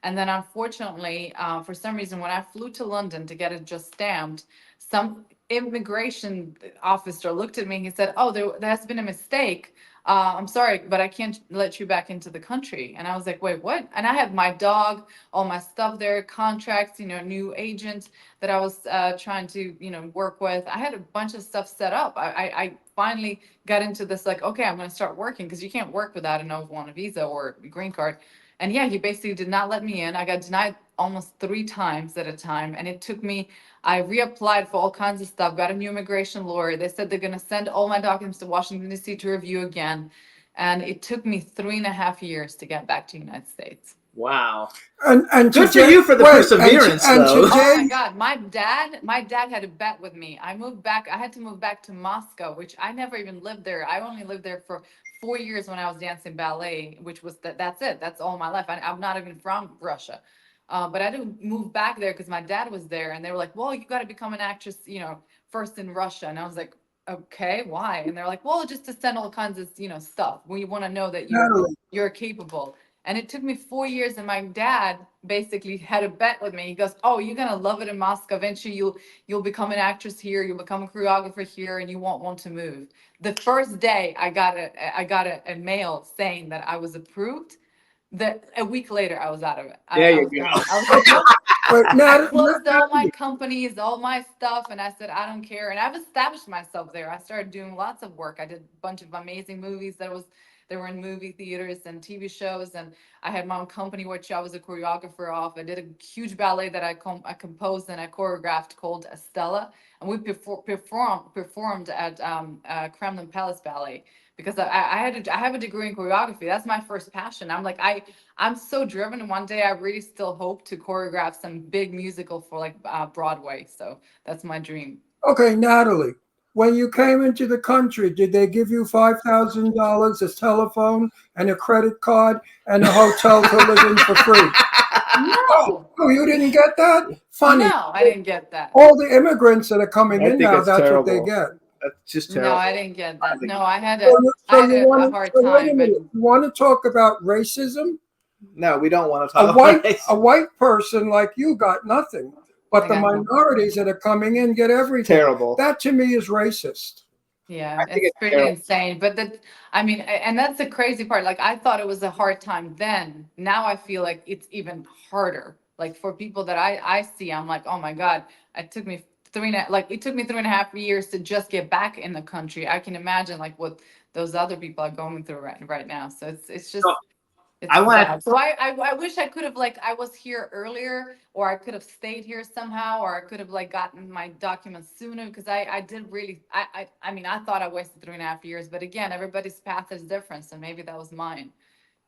And then unfortunately, for some reason, when I flew to London to get it just stamped, some immigration officer looked at me and he said, "Oh, there has been a mistake. I'm sorry, but I can't let you back into the country." And I was like, "Wait, what?" And I had my dog, all my stuff there, contracts, new agent that I was trying to, work with. I had a bunch of stuff set up. I finally got into this, like, okay, I'm going to start working because you can't work without an O1 visa or a green card. And yeah, he basically did not let me in. I got denied almost 3 times at a time. And it took me, I reapplied for all kinds of stuff, got a new immigration lawyer. They said they're going to send all my documents to Washington, D.C. to review again. And it took me 3.5 years to get back to the United States. Wow. And Good today, for you for the perseverance, and though. today, Oh my God, my dad had a bet with me. I had to move back to Moscow, which I never even lived there. I only lived there for 4 years when I was dancing ballet, which was that's it. That's all my life. I'm not even from Russia. But I didn't move back there because my dad was there and they were like, well, you got to become an actress, first in Russia. And I was like, okay, why? And they're like, well, just to send all kinds of, stuff. We want to know that Natalie, you're capable. And it took me 4 years, and my dad basically had a bet with me. He goes, "Oh, you're gonna love it in Moscow. Eventually, you'll become an actress here. You'll become a choreographer here, and you won't want to move." The first day, I got a mail saying that I was approved. That a week later, I was out of it. There I you was go. done. I was like, nope. but I closed all my companies, all my stuff, and I said, I don't care. And I've established myself there. I started doing lots of work. I did a bunch of amazing movies they were in movie theaters and TV shows. And I had my own company, which I was a choreographer of. I did a huge ballet that I composed and I choreographed called Estella. And we performed at Kremlin Palace Ballet because I have a degree in choreography. That's my first passion. I'm like, I'm so driven. And one day I really still hope to choreograph some big musical for like Broadway. So that's my dream. okay, Natalie, when you came into the country, did they give you $5,000, a telephone, and a credit card, and a hotel to live in for free? No, Oh, you didn't get that? Funny. no, I didn't get that. All the immigrants that are coming I in think now, it's that's what they terrible. get. That's just No, terrible. I didn't get that. No, I had So a hard so wait a time, minute. You want to talk about racism? No, we don't want to A talk about white it. a white person like you got nothing, but I the got nothing. minorities that are coming in get everything. Terrible. That to me is racist. Yeah, I think it's it's pretty terrible. insane. But and that's the crazy part. Like I thought it was a hard time then. Now I feel like it's even harder. Like for people that I see, I'm like, oh my God, it took me it took me 3.5 years to just get back in the country. I can imagine like what those other people are going through right now. So it's just So, it's I want sad. So I wish I could have like I was here earlier, or I could have stayed here somehow, or I could have like gotten my documents sooner because I did really I mean I thought I wasted 3.5 years, but again everybody's path is different, so maybe that was mine.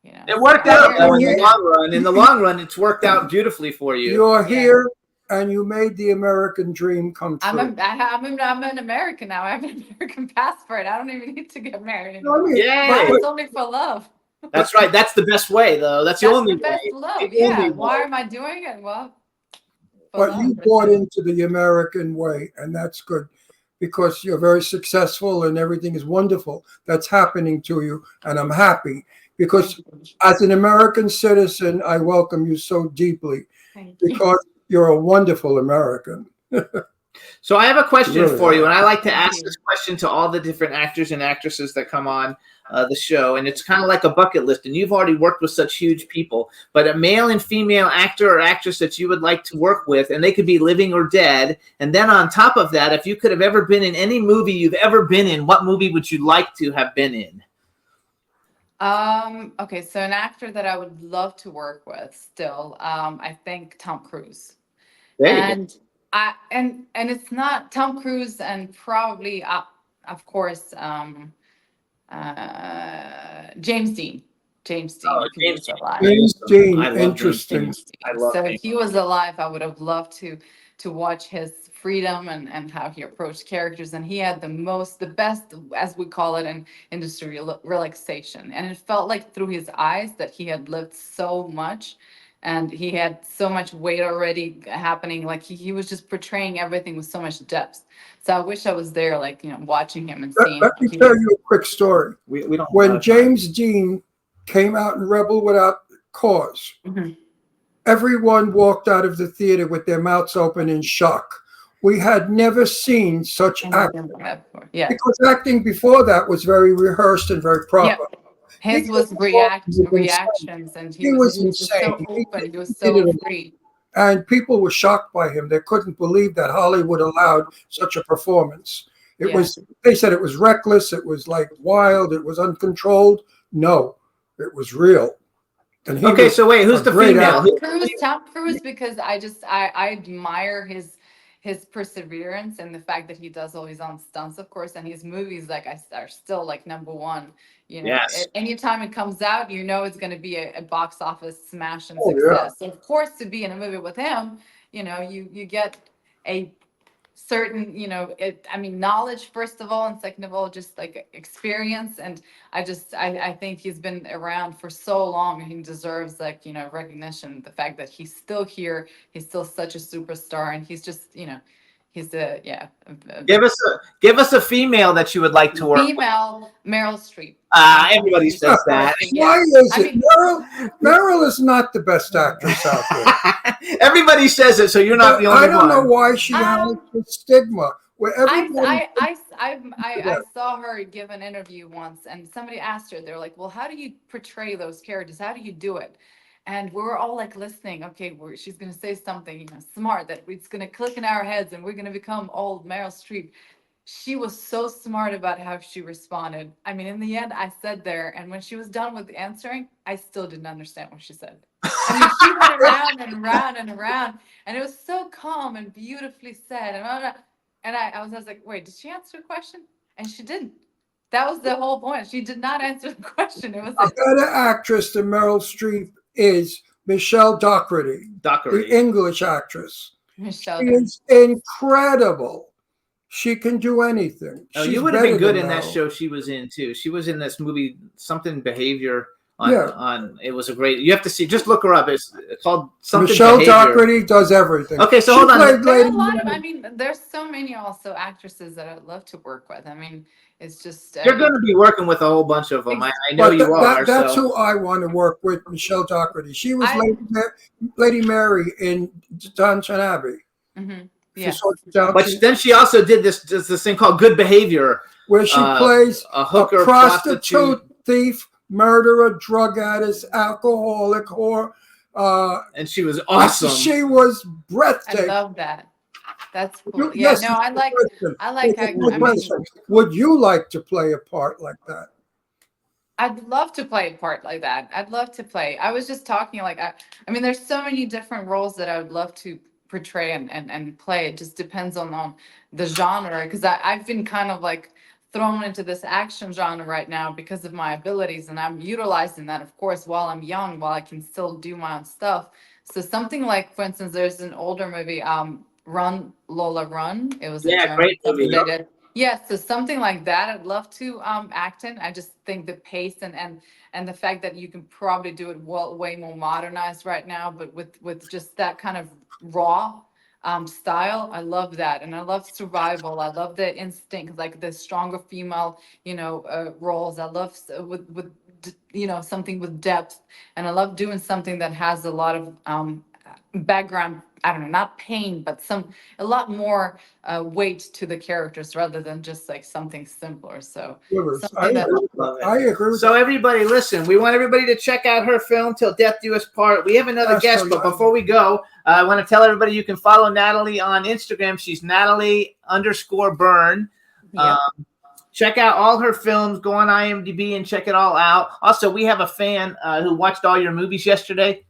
it worked So out I'm though in the here now. long run. In the long run, it's worked out beautifully for you. You're Yeah. here and you made the American dream come true. I'm an American now. I have an American passport. I don't even need to get married No, I anymore. mean, Yay! It's only for love. That's right. That's the best way, though. That's the That's only the best way. love. The only Yeah. Why way. am I doing it? Well, for but love. you for bought sure. into the American way, and that's good because you're very successful and everything is wonderful that's happening to you, and I'm happy. because as an American citizen, I welcome you so deeply Thank you. because you're a wonderful American. So I have a question Really for you, and I like to Thank ask you. this question to all the different actors and actresses that come on the show, and it's kind of like a bucket list. And you've already worked with such huge people, but a male and female actor or actress that you would like to work with, and they could be living or dead. And then on top of that, if you could have ever been in any movie you've ever been in, what movie would you like to have been in? Okay, so an actor that I would love to work with still, I think Tom Cruise. There you go. And and it's not Tom Cruise and probably of course James Dean. James Dean, Oh, if he was James Dean. alive. James Dean, I love James interesting. James Dean. I love So James if he was alive, I would have loved to watch his freedom and how he approached characters. And he had the best, as we call it in industry, relaxation. And it felt like through his eyes that he had lived so much. And he had so much weight already happening. Like he was just portraying everything with so much depth. So I wish I was there, like, watching him and seeing. Let me tell you a quick story. We don't have a lot When of time. James Dean came out in Rebel Without Cause, Mhm. everyone walked out of the theater with their mouths open in shock. We had never seen such acting, Yeah. because acting before that was very rehearsed and very proper. His He was was insane. reactions, and He was just so insane. He open. He was did so it free. And people were shocked by him. They couldn't believe that Hollywood allowed such a performance. It Yeah. was, they said it was reckless, it was like wild, it was uncontrolled. No, it was real. And he Okay, was so wait, who's a the great female? actor. Tom Cruise, because I admire his perseverance and the fact that he does all his own stunts, of course, and his movies are still like number one. Yes. Anytime it comes out, it's going to be a box office smash and Oh, yeah. success. So of course, to be in a movie with him, you get a certain, knowledge first of all, and second of all, just like experience. And I think he's been around for so long, and he deserves recognition. The fact that he's still here, he's still such a superstar, and he's just, he's a Give us a female that you would like to work with. female Meryl Streep. Everybody says that. Why is it? Meryl is not the best actress out there. Everybody says it, so you're not the only I don't one. know why she has this stigma where everybody. I saw her give an interview once, and somebody asked her, they're like, well, how do you portray those characters? How do you do it? And we were all like listening. Okay, she's going to say something, smart that it's going to click in our heads, and we're going to become old Meryl Streep. She was so smart about how she responded. I mean, in the end, I sat there, and when she was done with answering, I still didn't understand what she said. I mean, she went around and around and around, and it was so calm and beautifully said. And I was like, wait, did she answer the question? And she didn't. That was the whole point. She did not answer the question. It was A better actress than Meryl Streep is Michelle Dockery, the English actress. Michelle. She is incredible. She can do anything. Oh, She's you would have been better good than in that Meryl. show she was in too. She was in this movie, something behavior. Yeah. On it was a great. You have to see. Just look her up. It's called something. Michelle behavior. Dockery does everything. Okay, so She hold on. played There are Lady a lot of, Mary. there's so many also actresses that I'd love to work with. I mean, it's just. You're going to be working with a whole bunch of them. I know But you are. that's so. who I want to work with, Michelle Dockery. She was I- Lady Mary in Downton Abbey. Mhm. She Yes. saw Downton- But then she also did this thing called Good Behavior. where she plays a hooker, prostitute, thief, murderer, drug addict, alcoholic, whore. And she was awesome. She was I breathtaking. love that. That's cool. You- yes, no, I like Good question. Would you like to play a part like that? I'd love to play a part like that. I'd love to play. I was just talking there's so many different roles that I would love to portray and play. It just depends on the genre, because I've been kind of like thrown into this action genre right now because of my abilities, and I'm utilizing that, of course, while I'm young, while I can still do my own stuff. So something like, for instance, there's an older movie, Run Lola Run. It was a German great film movie. they did. Yeah, so something like that, I'd love to act in. I just think the pace and the fact that you can probably do it way more modernized right now, but with just that kind of raw style, I love that. And I love survival. I love the instinct, like the stronger female, roles. I love with something with depth, and I love doing something that has a lot of background. I don't know, not pain, but a lot more weight to the characters rather than just like something simpler. So Rivers. something that Love it. I agree with So that. everybody, listen. We want everybody to check out her film "Till Death Do Us Part." We have another Astro guest, but Live. before we go, I want to tell everybody you can follow Natalie on Instagram. She's Natalie_Byrne. yeah. Check out all her films. Go on IMDb and check it all out. Also, we have a fan who watched all your movies yesterday.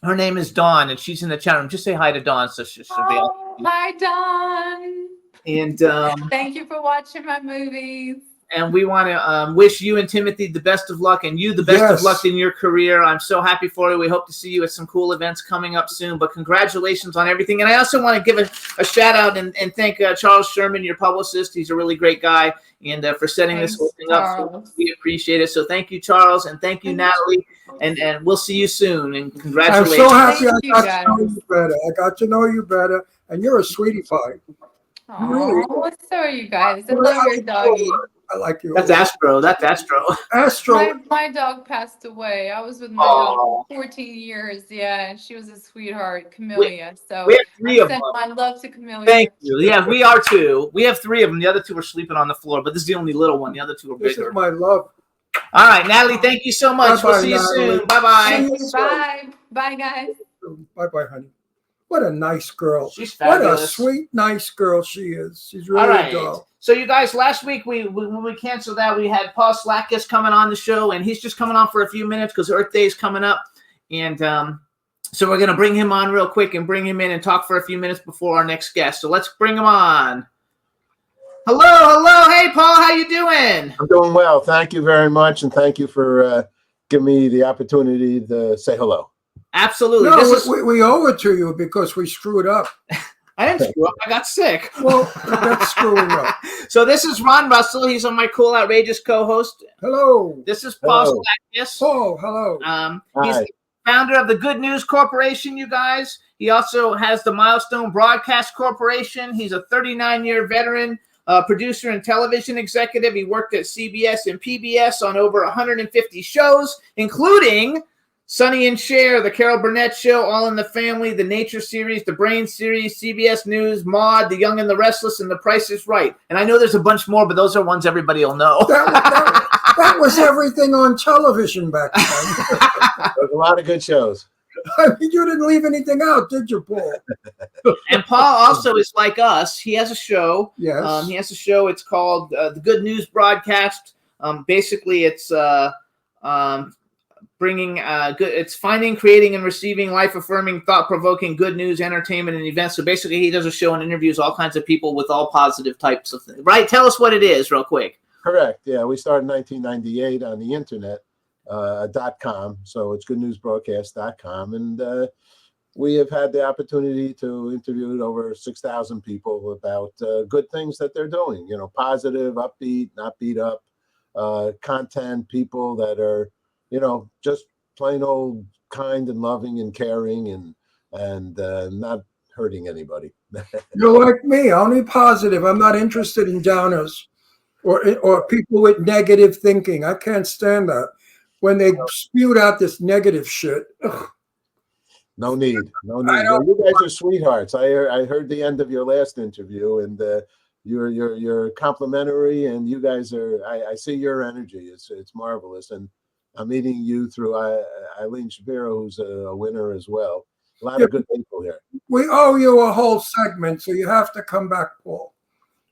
Her name is Dawn, and she's in the chat room. Just say hi to Dawn, so she'll be able. Hi, Don. And Thank you for watching my movies. and we want to wish you and Timothy the best of luck, and you the best of Yes. luck in your career. I'm so happy for you. We hope to see you at some cool events coming up soon. But congratulations on everything. And I also want to give a shout out and thank Charles Sherman, your publicist. He's a really great guy, and for setting this whole thing up. So we appreciate it. So thank you, Charles, and thank you, Natalie. And we'll see you soon. And I'm congratulations. so happy Thank you, I got to know guys. you better. I got to know you better, and you're a sweetie pie. Really? Oh, so are you guys. I love your doggy. I like you. That's Astro. That's Astro. Astro. My dog passed away. I was with my Aw. dog for 14 years. Yeah, and she was a sweetheart, Camellia. So We have three I of sent them. my love to Camellia. Thank you. Yeah, we are too. We have three of them. The other two are sleeping on the floor, but this is the only little one. The other two are This bigger. is my love. All right, Natalie, thank you so much. Bye-bye, We'll see you Natalie. soon. Bye-bye. See you soon. Bye. Bye, guys. Bye-bye, honey. What a nice girl. She's What a fabulous. sweet, nice girl she is. She's really All right. a doll. So you guys, last week when we canceled that, we had Paul Sladkus coming on the show, and he's just coming on for a few minutes because Earth Day is coming up. And so we're going to bring him on real quick and bring him in and talk for a few minutes before our next guest. So let's bring him on. Hello. Hey, Paul, how you doing? I'm doing well. Thank you very much, and thank you for giving me the opportunity to say hello. Absolutely. No, This is, we owe it to you because we screwed up. I didn't screw up. I got sick. Well, that's screwing up. So this is Ron Russell. He's on my Cool Outrageous co-host. Hello. This is Paul Hello. Sladkus. Oh, hello. He's Hi. the founder of the Good News Corporation, you guys. He also has the Milestone Broadcast Corporation. He's a 39-year veteran, producer and television executive. He worked at CBS and PBS on over 150 shows, including Sonny and Cher, The Carol Burnett Show, All in the Family, The Nature Series, The Brain Series, CBS News, Maude, The Young and the Restless, and The Price is Right. And I know there's a bunch more, but those are ones everybody will know. That was everything on television back then. There's a lot of good shows. I mean, you didn't leave anything out, did you, Paul? And Paul also is like us. He has a show. Yes. He has a show. It's called The Good News Broadcast. Basically, it's bringing good. It's finding, creating, and receiving life-affirming, thought-provoking good news, entertainment, and events. So basically, he does a show and interviews all kinds of people with all positive types of things. Right? Tell us what it is, real quick. Correct. Yeah, we started in 1998 on the internet, .com. So it's goodnewsbroadcast.com. And we have had the opportunity to interview over 6,000 people about good things that they're doing, you know, positive, upbeat, not beat up content, people that are, you know, just plain old kind and loving and caring and not hurting anybody. You're like me, only positive. I'm not interested in downers or people with negative thinking. I can't stand that. When they spewed out this negative shit. Ugh. No need. Well, you guys are sweethearts. I heard the end of your last interview, and you're complimentary, and you guys are. I see your energy. It's marvelous, and I'm meeting you through Eileen Shapiro, who's a winner as well. A lot of good people here. We owe you a whole segment, so you have to come back, Paul.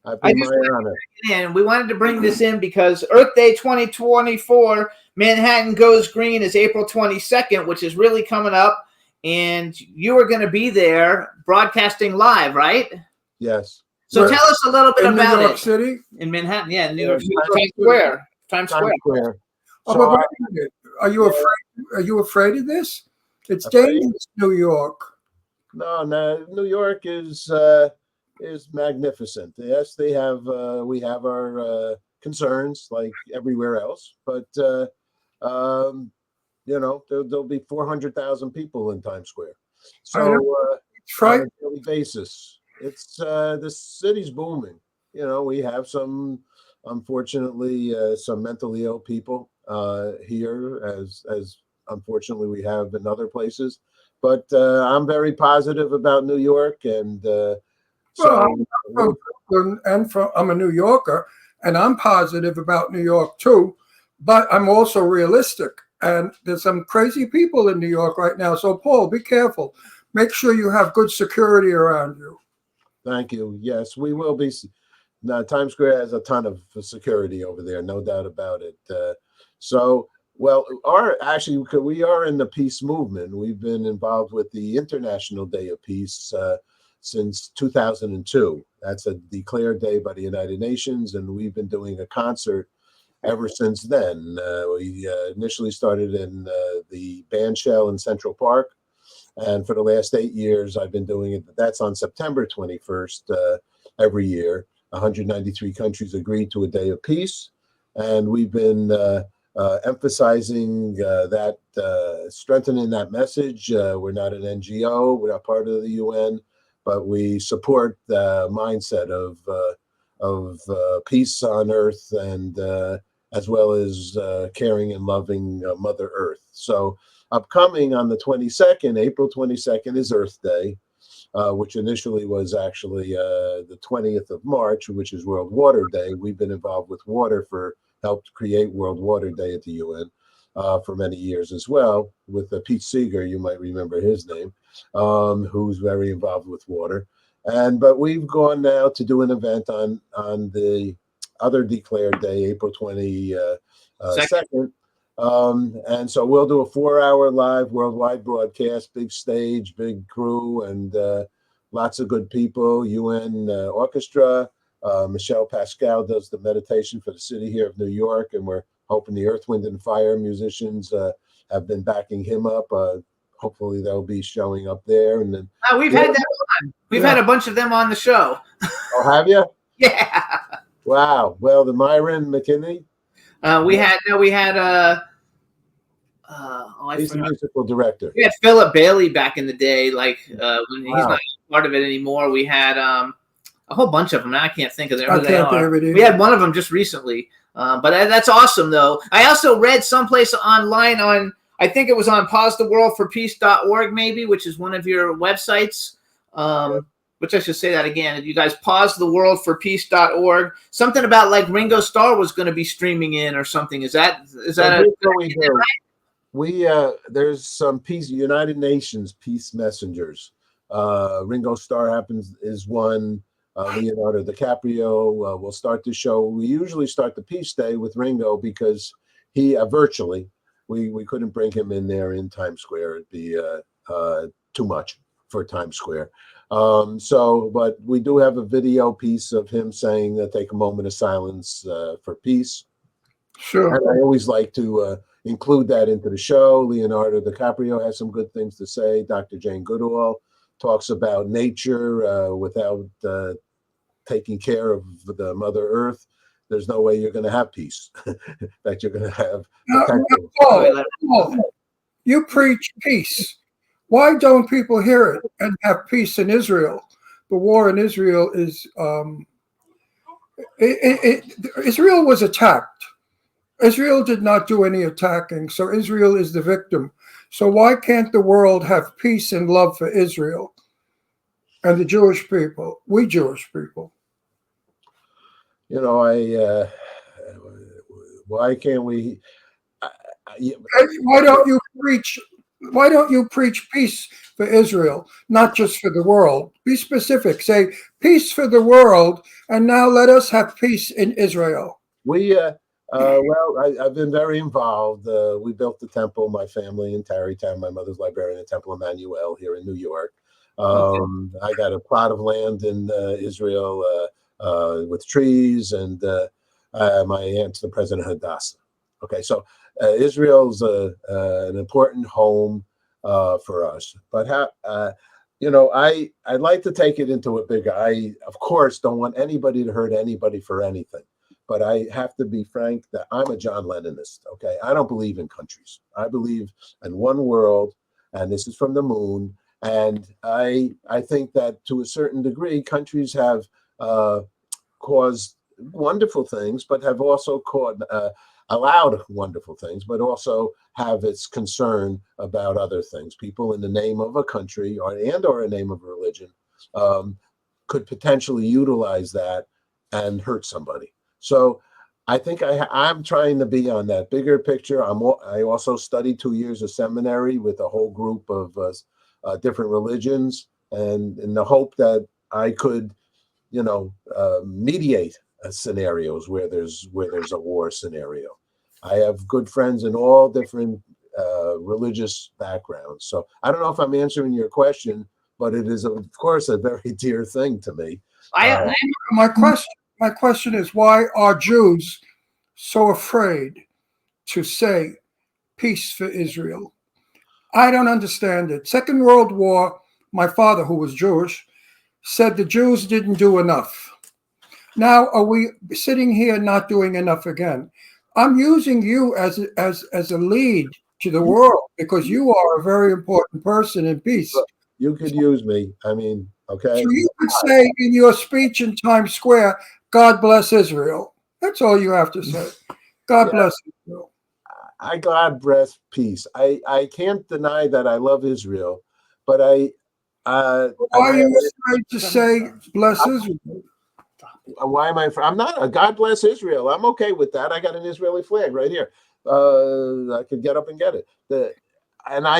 I've I been just my wanted honor. And we wanted to bring this in because Earth Day 2024, Manhattan Goes Green, is April 22nd, which is really coming up. And you are going to be there broadcasting live, right? Yes. So Where- tell us a little bit In about New York it. City? In Manhattan, yeah, New York City, Times Times Square. Times Times Square. Square. Oh, So, but wait a minute. Are you afraid? Are you afraid of this? It's Afraid? dangerous, New York. no, New York is magnificent. Yes, we have our concerns like everywhere else, but you know, there'll be 400,000 people in Times Square. I So It's on right. a daily basis, it's the city's booming. You know, we have some, unfortunately, some mentally ill people here, as unfortunately we have in other places. But I'm very positive about New York, and Well, I'm a New Yorker, and I'm positive about New York too, but I'm also realistic. And there's some crazy people in New York right now. So, Paul, be careful. Make sure you have good security around you. Thank you. Yes, we will be. Now, Times Square has a ton of security over there, no doubt about it. Well, we are in the peace movement. We've been involved with the International Day of Peace since 2002. That's a declared day by the United Nations, and we've been doing a concert ever since then. We initially started in the bandshell in Central Park, and for the last 8 years, I've been doing it. That's on September 21st every year. 193 countries agreed to a day of peace, and we've been emphasizing that, strengthening that message. We're not an NGO, we're not part of the UN, but we support the mindset of peace on Earth, and as well as caring and loving Mother Earth. So upcoming on the 22nd, April 22nd is Earth Day, which initially was actually the 20th of March, which is World Water Day. We've been involved with water helped create World Water Day at the UN for many years as well, with Pete Seeger, you might remember his name, who's very involved with water. But we've gone now to do an event on the other declared day, April 22nd. And so we'll do a 4-hour live worldwide broadcast, big stage, big crew, and lots of good people. UN orchestra. Michelle Pascal does the meditation for the city here of New York, and we're hoping the Earth, Wind, and Fire musicians have been backing him up. Hopefully they'll be showing up there. And then we've had that on. We've had a bunch of them on the show. Oh, have you? Yeah. Wow. Well, the Myron McKinney. He's the musical director. We had Philip Bailey back in the day, when he's not part of it anymore. We had a whole bunch of them. Now I can't think of them. We had one of them just recently. But that's awesome, though. I also read someplace online on, I think it was on pausetheworldforpeace.org, maybe, which is one of your websites. Which I should say that again. You guys, pausetheworldforpeace.org. Something about like Ringo Starr was going to be streaming in or something. Is that right? There's some peace, United Nations peace messengers. Ringo Starr is one. Leonardo DiCaprio will start the show. We usually start the peace day with Ringo because he virtually we couldn't bring him in there in Times Square. It'd be too much for Times Square. But we do have a video piece of him saying that take a moment of silence for peace. Sure. And I always like to include that into the show. Leonardo DiCaprio has some good things to say. Dr. Jane Goodall talks about nature without taking care of the Mother Earth. There's no way you're going to have peace. That you're going to have. Paul, you preach peace. Why don't people hear it and have peace in Israel? The war in Israel is Israel was attacked. Israel did not do any attacking, so Israel is the victim. So why can't the world have peace and love for Israel and the Jewish people? We Jewish people. You know, why can't we? Why don't you preach? Why don't you preach peace for Israel, not just for the world? Be specific. Say peace for the world, and now let us have peace in Israel. I've been very involved. We built the temple, my family in Tarrytown. My mother's librarian at Temple Emmanuel here in New York. I got a plot of land in Israel with trees, and my aunt's the president of Hadassah. Okay, so Israel's an important home for us. But I'd like to take it into a bigger. I, of course, don't want anybody to hurt anybody for anything. But I have to be frank that I'm a John Lennonist. Okay, I don't believe in countries. I believe in one world, and this is from the moon. And I think that to a certain degree, countries have caused wonderful things, but have also allowed wonderful things, but also have its concern about other things. People in the name of a country or a name of a religion could potentially utilize that and hurt somebody. So I think I'm trying to be on that bigger picture. I also studied 2 years of seminary with a whole group of different religions, and in the hope that I could, mediate scenarios where there's a war scenario. I have good friends in all different religious backgrounds. So I don't know if I'm answering your question, but it is, of course, a very dear thing to me. My question is, why are Jews so afraid to say peace for Israel? I don't understand it. Second World War, my father, who was Jewish, said the Jews didn't do enough. Now are we sitting here not doing enough again? I'm using you as a lead to the world because you are a very important person in peace. You could use me. I mean, okay. So you could say in your speech in Times Square, God bless Israel. That's all you have to say. God bless Israel. God bless peace. I can't deny that I love Israel, but why are you afraid to say bless Israel? Why am I? I'm not a God bless Israel. I'm okay with that. I got an Israeli flag right here. I could get up and get it. I'm at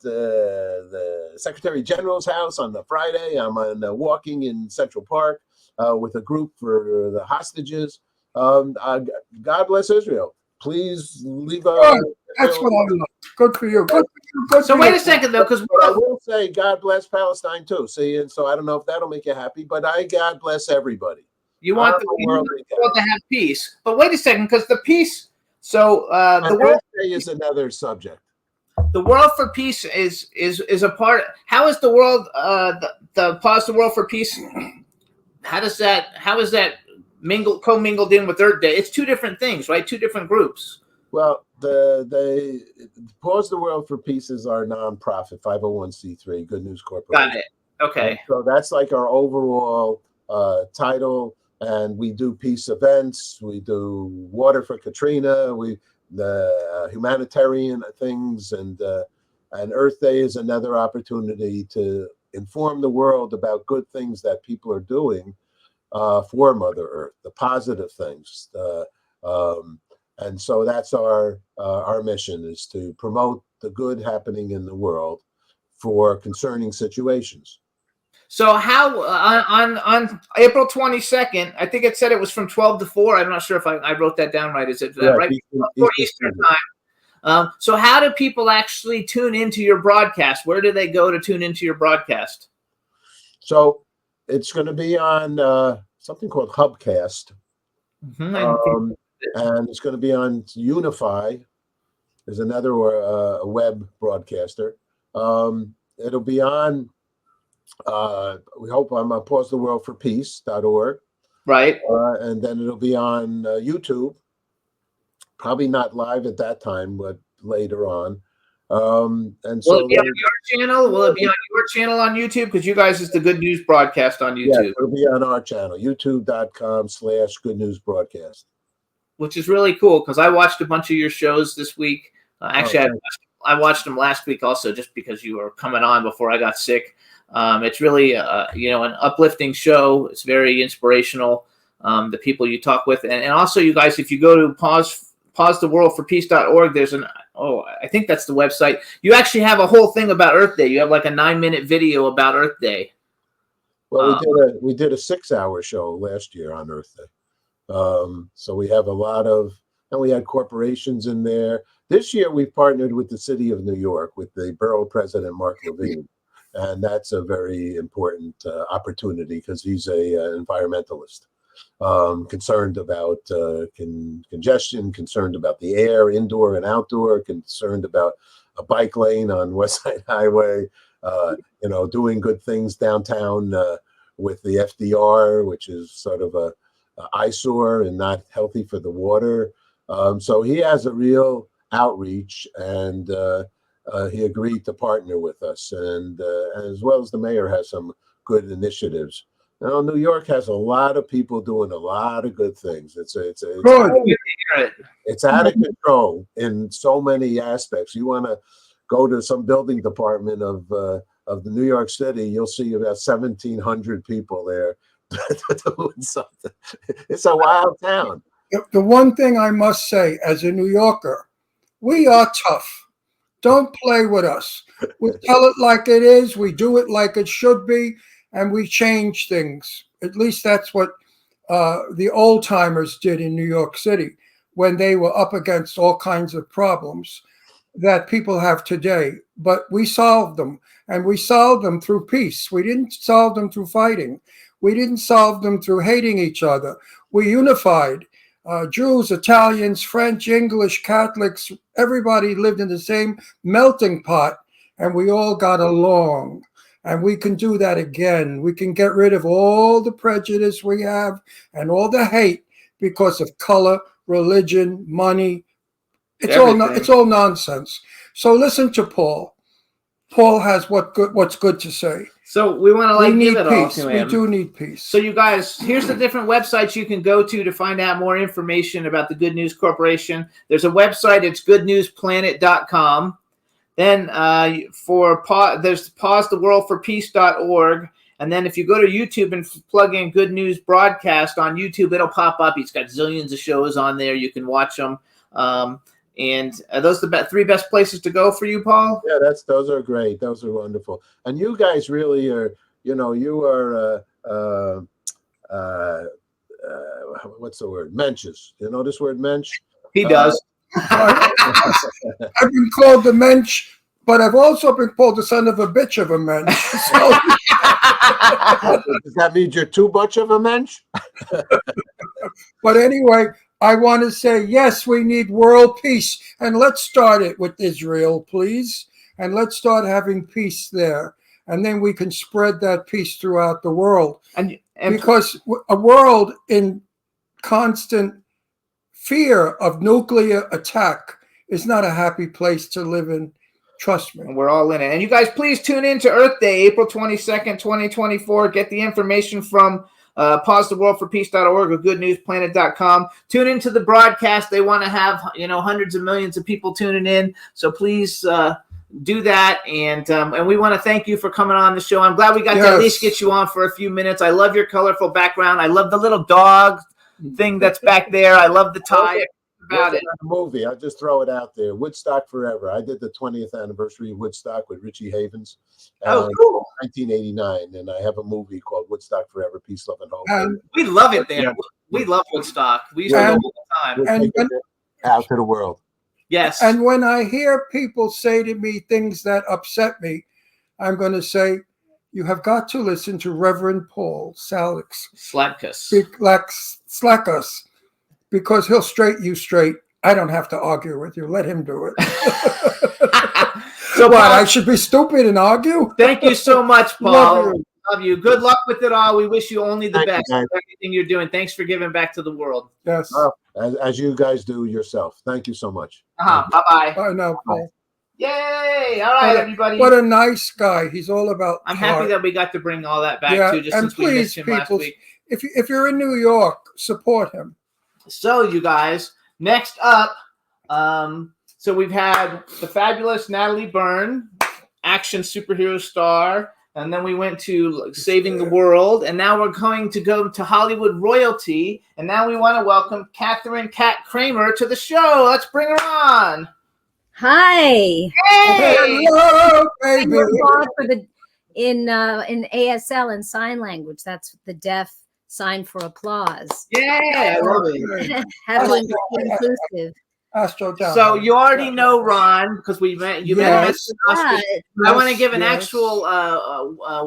the Secretary General's house on the Friday. I'm walking in Central Park with a group for the hostages. God bless Israel. Please leave. That's what I love. Good for you. Good for you. So wait a second though, because I will say God bless Palestine too. See, and so I don't know if that'll make you happy, but God bless everybody. You want the world to have peace, but wait a second, because the peace. So the world Day is another subject. The world for peace is a part. How is the world the pause the world for peace? How is that commingled in with Earth Day? It's two different things, right? Two different groups. Well, the Pause the World for Peace is our nonprofit 501c3 Good News Corporation. Got it. Okay. And so that's like our overall title, and we do peace events. We do water for Katrina. The humanitarian things, and Earth Day is another opportunity to inform the world about good things that people are doing for Mother Earth, the positive things. And so that's our mission, is to promote the good happening in the world for concerning situations. So how on April 22nd, I think it said it was from 12 to 4. I'm not sure if I wrote that down right. Is it right? Eastern time. So how do people actually tune into your broadcast? Where do they go to tune into your broadcast? So it's going to be on something called Hubcast. Mm-hmm. And it's going to be on Unify. There's another a web broadcaster. It'll be on, we hope, on pausetheworldforpeace.org. Right. And then it'll be on YouTube. Probably not live at that time, but later on. And will it be on your channel? Will it be on your channel on YouTube? Because you guys is the Good News Broadcast on YouTube. Yeah, it'll be on our channel, youtube.com/Good News Broadcast. Which is really cool, because I watched a bunch of your shows this week. Actually, I watched them last week also, just because you were coming on before I got sick. It's really an uplifting show. It's very inspirational. The people you talk with, and also you guys, if you go to pausetheworldforpeace.org, there's I think that's the website. You actually have a whole thing about Earth Day. You have like a 9-minute video about Earth Day. Well, we did a 6-hour show last year on Earth Day. So we have a lot of, and we had corporations in there. This year we've partnered with the city of New York, with the borough president, Mark Levine. And that's a very important opportunity, because he's a environmentalist, concerned about congestion, concerned about the air, indoor and outdoor, concerned about a bike lane on West Side Highway, doing good things downtown with the FDR, which is sort of a eyesore and not healthy for the water. So he has a real outreach, and he agreed to partner with us, and as well as the mayor has some good initiatives. Well, New York has a lot of people doing a lot of good things. It's Good. it's out of control in so many aspects. You want to go to some building department of the New York City, you'll see about 1,700 people there doing something. It's a wild town. The one thing I must say as a New Yorker, we are tough. Don't play with us. We tell it like it is. We do it like it should be, and we change things. At least that's what the old timers did in New York City when they were up against all kinds of problems that people have today. But we solved them, and we solved them through peace. We didn't solve them through fighting. We didn't solve them through hating each other. We unified. Jews, Italians, French, English, Catholics, everybody lived in the same melting pot, and we all got along. And we can do that again. We can get rid of all the prejudice we have and all the hate because of color, religion, money. It's all nonsense. So listen to Paul. Paul has what's good to say. So we want to We give need it all peace. to We him. do need peace. So you guys, here's the different websites you can go to find out more information about the Good News Corporation. There's a website, it's goodnewsplanet.com. Then there's pausetheworldforpeace.org. And then if you go to YouTube and plug in Good News Broadcast on YouTube, it'll pop up. He's got zillions of shows on there. You can watch them. And are those the three best places to go for you, Paul? Yeah, those are great. Those are wonderful. And you guys really are, you are what's the word? Menches. You know this word, mensch? He does. I've been called the mensch, but I've also been called the son of a bitch of a mensch. So, does that mean you're too much of a mensch? but anyway, I want to say, yes, we need world peace. And let's start it with Israel, please. And let's start having peace there. And then we can spread that peace throughout the world. And because a world in constant fear of nuclear attack is not a happy place to live in. Trust me. We're all in it. And you guys, please tune in to Earth Day, April 22nd, 2024. Get the information from pausetheworldforpeace.org or goodnewsplanet.com. Tune into the broadcast. They want to have hundreds of millions of people tuning in. So please do that. And we want to thank you for coming on the show. I'm glad we got to at least get you on for a few minutes. I love your colorful background. I love the little dog thing that's back there. I love the tie. About it. A movie. I'll just throw it out there. Woodstock Forever. I did the 20th anniversary of Woodstock with Richie Havens. Oh, cool. 1989, and I have a movie called Woodstock Forever, Peace, Love, and Hope. We love it there. Yeah. We love Woodstock. We used to go all the time. And out to the world. Yes. And when I hear people say to me things that upset me, I'm going to say, you have got to listen to Reverend Paul Sladkus. Sladkus. Because he'll straight you straight. I don't have to argue with you. Let him do it. So, what? Paul, I should be stupid and argue? Thank you so much, Paul. Love you. Good luck with it all. We wish you only the best for everything you're doing. Thanks for giving back to the world. Yes. As you guys do yourself. Thank you so much. Bye-bye. Bye now, Paul. Yay! All right, everybody. What a nice guy. He's all about I'm happy that we got to bring all that back, too, just since we missed him last week. If you're in New York, support him. So, you guys, next up, so we've had the fabulous Natalie Byrne, action superhero star, and then we went to Saving the World, and now we're going to go to Hollywood royalty, and now we want to welcome Catherine "Cat" Kramer to the show. Let's bring her on. Hi. Hey! Hello, baby. For the in ASL in sign language, that's the deaf sign for applause. Yeah, I love it. Having to be inclusive. So you already know Ron because we met. You met us. I want to give an actual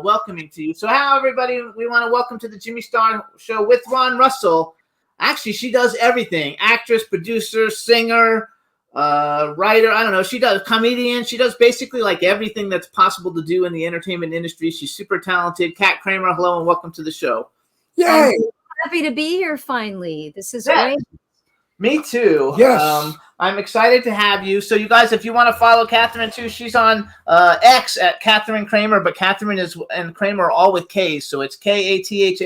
welcoming to you. So, how everybody? We want to welcome to the Jimmy Star Show with Ron Russell. Actually, she does everything: actress, producer, singer, writer. I don't know. She does comedian. She does basically like everything that's possible to do in the entertainment industry. She's super talented. Cat Kramer, hello and welcome to the show. Yay! I'm happy to be here finally. This is great. Me too. Yes. I'm excited to have you. So you guys, if you want to follow Catherine too, she's on X at Catherine Kramer, but Catherine and Kramer are all with K's. So it's KATHARINE,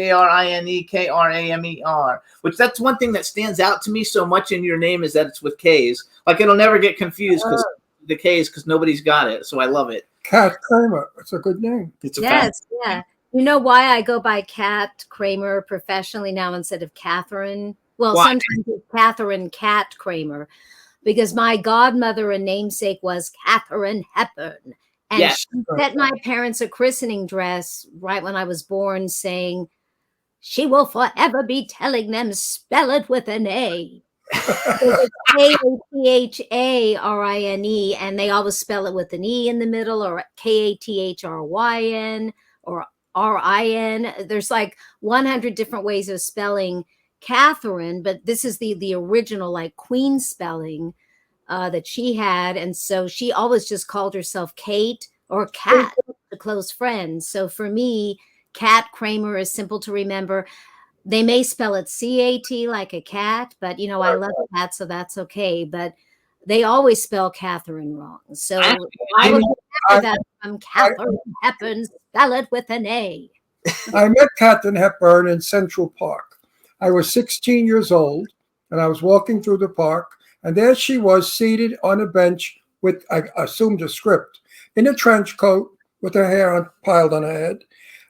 which that's one thing that stands out to me so much in your name is that it's with K's. Like it'll never get confused because the K's because nobody's got it. So I love it. Cat Kramer. It's a good name. It's a Yes, yeah. You know why I go by Cat Kramer professionally now instead of Catherine? Well, Why? sometimes it's Catherine Cat Kramer, because my godmother and namesake was Catherine Hepburn. And Yes. she sent my parents a christening dress right when I was born saying, she will forever be telling them spell it with an A. Katharine, and they always spell it with an E in the middle, or Kathryn or RIN. There's like 100 different ways of spelling Catherine, but this is the original like Queen spelling that she had. And so she always just called herself Kate or Cat, the close friends. So for me, Cat Kramer is simple to remember. They may spell it CAT like a cat, but you know, I love cat, so that's okay. But they always spell Catherine wrong. So I would remember that from Catherine Hepburn, spell it with an A. I met Catherine Hepburn in Central Park. I was 16 years old, and I was walking through the park, and there she was seated on a bench with, I assumed, a script, in a trench coat with her hair piled on her head.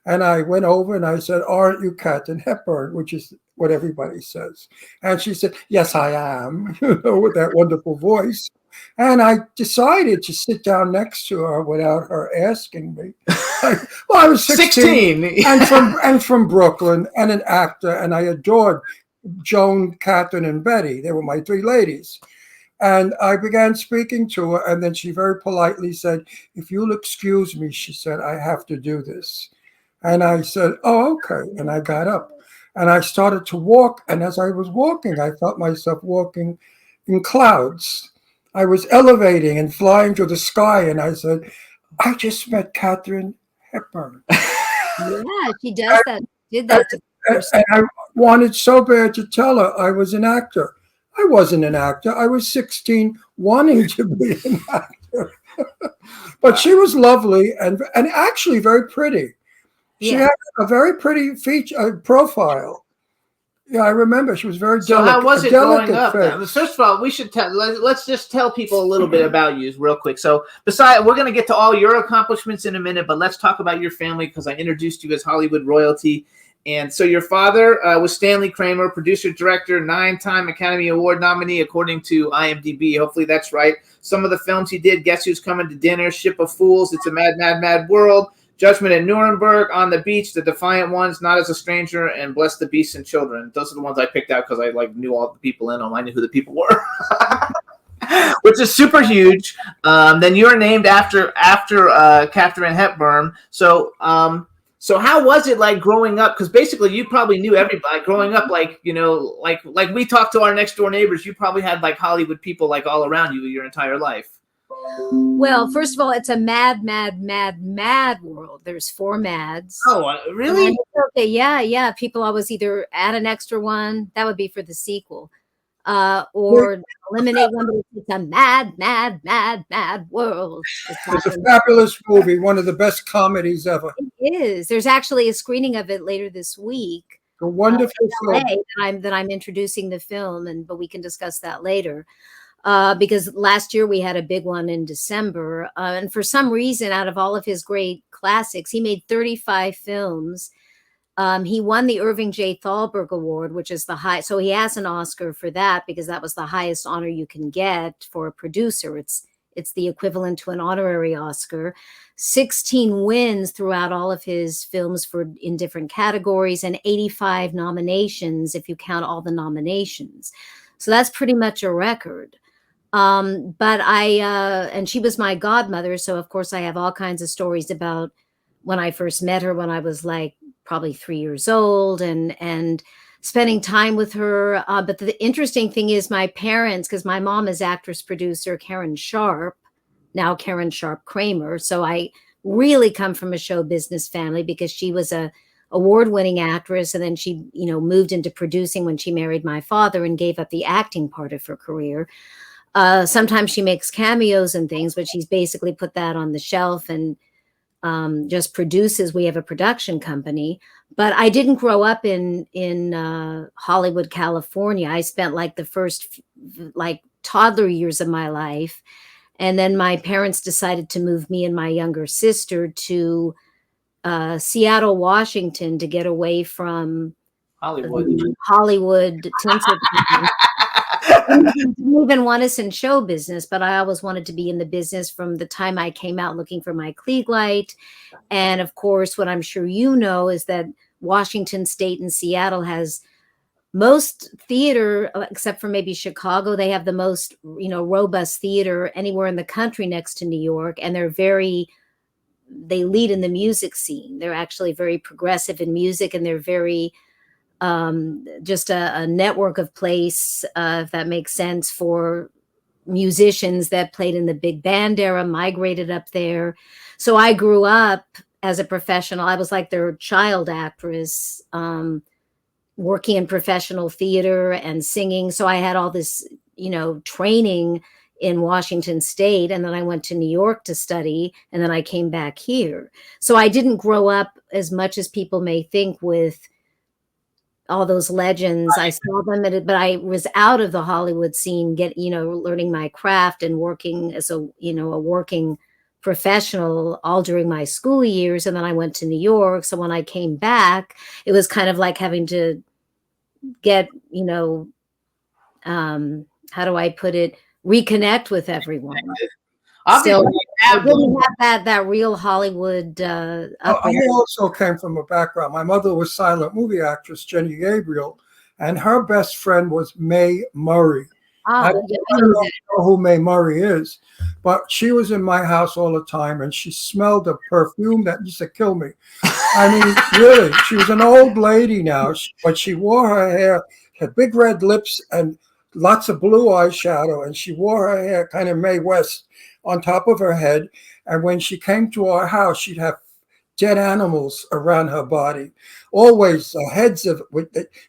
And I went over and I said, aren't you Catherine Hepburn, which is what everybody says. And she said, yes, I am, with that wonderful voice. And I decided to sit down next to her without her asking me. Well, I was 16. and from Brooklyn, and an actor, and I adored Joan, Catherine, and Betty. They were my three ladies. And I began speaking to her, and then she very politely said, if you'll excuse me, she said, I have to do this. And I said, oh, okay. And I got up and I started to walk. And as I was walking, I felt myself walking in clouds. I was elevating and flying to the sky. And I said, I just met Catherine Hepburn. Yeah, she does that. Did that to and I wanted so bad to tell her I was an actor. I wasn't an actor. I was 16 wanting to be an actor. But she was lovely and actually very pretty. She had a very pretty profile. Yeah, I remember she was very So delicate. how was it growing up? Face. Then? First of all, we should let's just tell people a little bit about you real quick. So besides, we're going to get to all your accomplishments in a minute, but let's talk about your family because I introduced you as Hollywood royalty. And so your father was Stanley Kramer, producer, director, 9-time Academy Award nominee, according to IMDb. Hopefully that's right. Some of the films he did, Guess Who's Coming to Dinner, Ship of Fools, It's a Mad, Mad, Mad World, Judgment at Nuremberg, On the Beach, The Defiant Ones, Not as a Stranger, and Bless the Beasts and Children. Those are the ones I picked out because I knew all the people in them. I knew who the people were, which is super huge. Then you're named after Catherine Hepburn. So how was it like growing up? Because basically you probably knew everybody growing up. Like we talked to our next door neighbors. You probably had like Hollywood people like all around you your entire life. Well, first of all, it's a mad, mad, mad, mad world. There's 4 mads. Oh, really? Okay, yeah. People always either add an extra one. That would be for the sequel. Or eliminate one. But it's a mad, mad, mad, mad world. It's a fabulous movie. One of the best comedies ever. It is. There's actually a screening of it later this week. A wonderful film. That I'm introducing the film, but we can discuss that later. Because last year we had a big one in December. And for some reason, out of all of his great classics, he made 35 films. He won the Irving J. Thalberg Award, which is the high. So he has an Oscar for that because that was the highest honor you can get for a producer. It's the equivalent to an honorary Oscar. 16 wins throughout all of his films in different categories, and 85 nominations if you count all the nominations. So that's pretty much a record. But and she was my godmother. So of course I have all kinds of stories about when I first met her, when I was like probably 3 years old and spending time with her. But the interesting thing is my parents, because my mom is actress producer Karen Sharp, now Karen Sharp Kramer. So I really come from a show business family because she was a award-winning actress. And then she, moved into producing when she married my father and gave up the acting part of her career. Sometimes she makes cameos and things, but she's basically put that on the shelf and just produces. We have a production company, but I didn't grow up in Hollywood, California. I spent like the first like toddler years of my life, and then my parents decided to move me and my younger sister to Seattle, Washington, to get away from Hollywood. Hollywood tinsel company. Didn't even want us in show business, but I always wanted to be in the business from the time I came out looking for my Klieg light. And of course, what I'm sure you know is that Washington State and Seattle has most theater, except for maybe Chicago. They have the most, robust theater anywhere in the country next to New York. And they lead in the music scene. They're actually very progressive in music, and they're very just a network of place, if that makes sense, for musicians that played in the big band era, migrated up there. So I grew up as a professional. I was like their child actress, working in professional theater and singing. So I had all this, training in Washington State. And then I went to New York to study, and then I came back here. So I didn't grow up as much as people may think with all those legends. I saw them, but I was out of the Hollywood scene, learning my craft and working as a working professional all during my school years. And then I went to New York. So when I came back, it was kind of like having to get, how do I put it? Reconnect with everyone. Still, I didn't have that real Hollywood. I also came from a background. My mother was silent movie actress Jenny Gabriel, and her best friend was Mae Murray. I don't know who Mae Murray is, but she was in my house all the time, and she smelled a perfume that used to kill me. I mean, really, she was an old lady now, but she wore her hair, had big red lips, and lots of blue eyeshadow, and she wore her hair kind of Mae West on top of her head. And when she came to our house, she'd have dead animals around her body. Always heads of,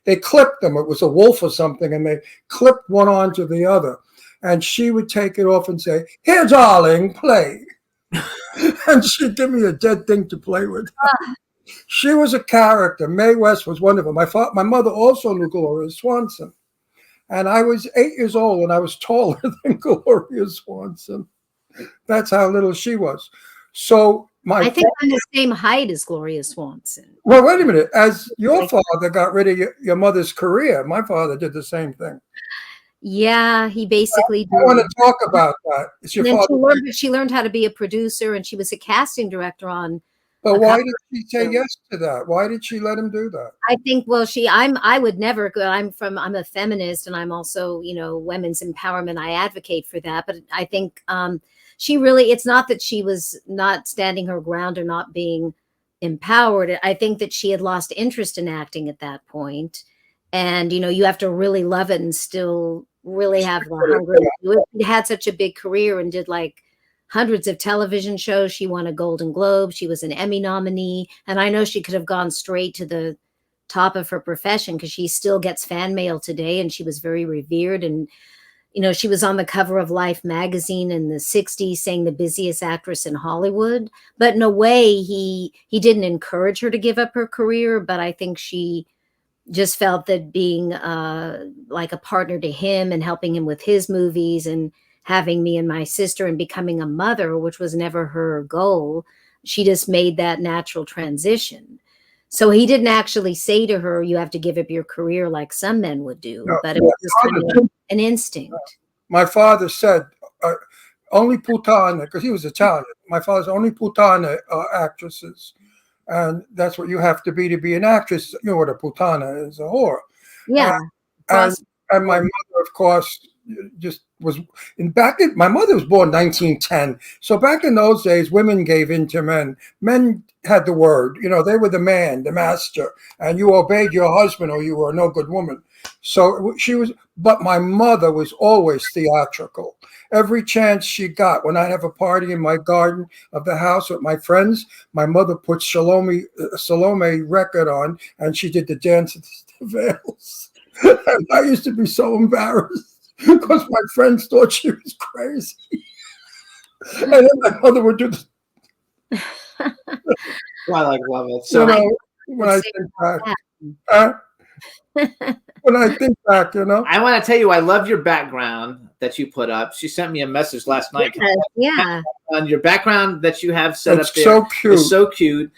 they clipped them. It was a wolf or something, and they clipped one onto the other. And she would take it off and say, "Here, darling, play." And she'd give me a dead thing to play with. She was a character. Mae West was one of them. My mother also knew Gloria Swanson. And I was 8 years old, and I was taller than Gloria Swanson. That's how little she was. So I think I'm the same height as Gloria Swanson. Well, wait a minute. As your father got rid of your mother's career, my father did the same thing. Yeah, he basically did. I want to talk about that. It's your father. She learned how to be a producer, and she was a casting director on. But why did she say yes to that? Why did she let him do that? I think, I would never go. I'm a feminist, and I'm also, women's empowerment. I advocate for that. But I think she really, it's not that she was not standing her ground or not being empowered. I think that she had lost interest in acting at that point. And, you have to really love it and still really have the hunger to do it. She had such a big career and did like hundreds of television shows. She won a Golden Globe. She was an Emmy nominee. And I know she could have gone straight to the top of her profession because she still gets fan mail today. And she was very revered. And, she was on the cover of Life magazine in the 60s saying the busiest actress in Hollywood. But in a way, he didn't encourage her to give up her career. But I think she just felt that being like a partner to him and helping him with his movies and having me and my sister and becoming a mother, which was never her goal, she just made that natural transition. So he didn't actually say to her, "You have to give up your career," like some men would do, but it was just kind of an instinct. My father said, only putane, because he was Italian. My father's only putane actresses. And that's what you have to be an actress. You know what a putana is, a whore. Yeah. And my mother, of course, just was my mother was born 1910. So back in those days, women gave in to men. Men had the word, they were the man, the master, and you obeyed your husband or you were no good woman. So but my mother was always theatrical. Every chance she got, when I'd have a party in my garden of the house with my friends, my mother put Salome record on, and she did the dance of the veils. And I used to be so embarrassed. because my friends thought she was crazy. And then my mother would do this, Well, I love it. So when I think back. When I think back, I want to tell you, I love your background that you put up. She sent me a message last night. Yeah. On your background that you have set It's up there. so cute. It's so cute.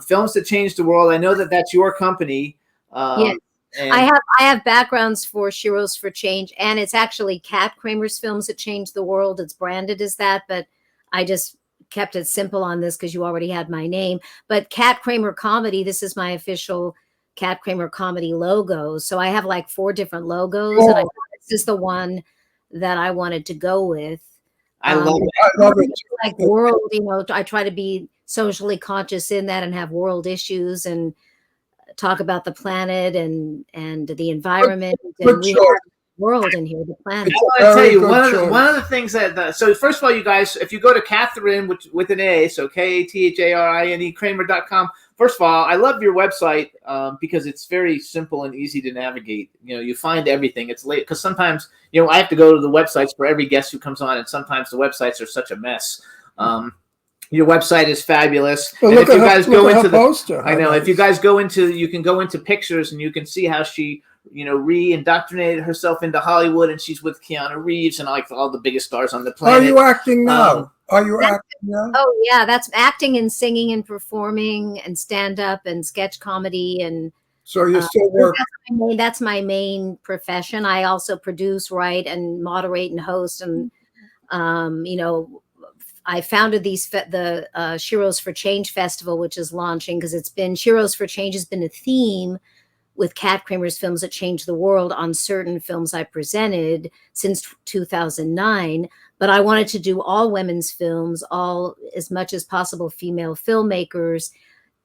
Films that changed the world. I know that that's your company. Yes. And I have backgrounds for Heroes for Change, and it's actually Kat Kramer's Films That Changed the World. It's branded as that, but I just kept it simple on this because you already had my name. But Kat Kramer Comedy, this is my official Kat Kramer Comedy logo. So I have like 4 different logos, and this is the one that I wanted to go with. I love it. I love it. Like world, I try to be socially conscious in that and have world issues and talk about the planet and the environment. And we have the world in here, the planet. I want to tell you one of the things that so first of all, you guys, if you go to Catherine with an A, so KATHARINE Kramer.com. First of all, I love your website because it's very simple and easy to navigate. You find everything. It's late because sometimes I have to go to the websites for every guest who comes on, and sometimes the websites are such a mess. Your website is fabulous. Well, and if you guys go into the poster, I know if you guys go into, you can go into pictures and you can see how she, re-indoctrinated herself into Hollywood, and she's with Keanu Reeves and like all the biggest stars on the planet. Are you acting now? Are you acting now? Oh yeah, that's acting and singing and performing and stand up and sketch comedy and. So you're still working. That's my main profession. I also produce, write, and moderate and host, and I founded the Heroes for Change Festival, which is launching because it's been Heroes for Change has been a theme with Kat Kramer's Films That Changed the World on certain films I presented since 2009. But I wanted to do all women's films, all as much as possible female filmmakers,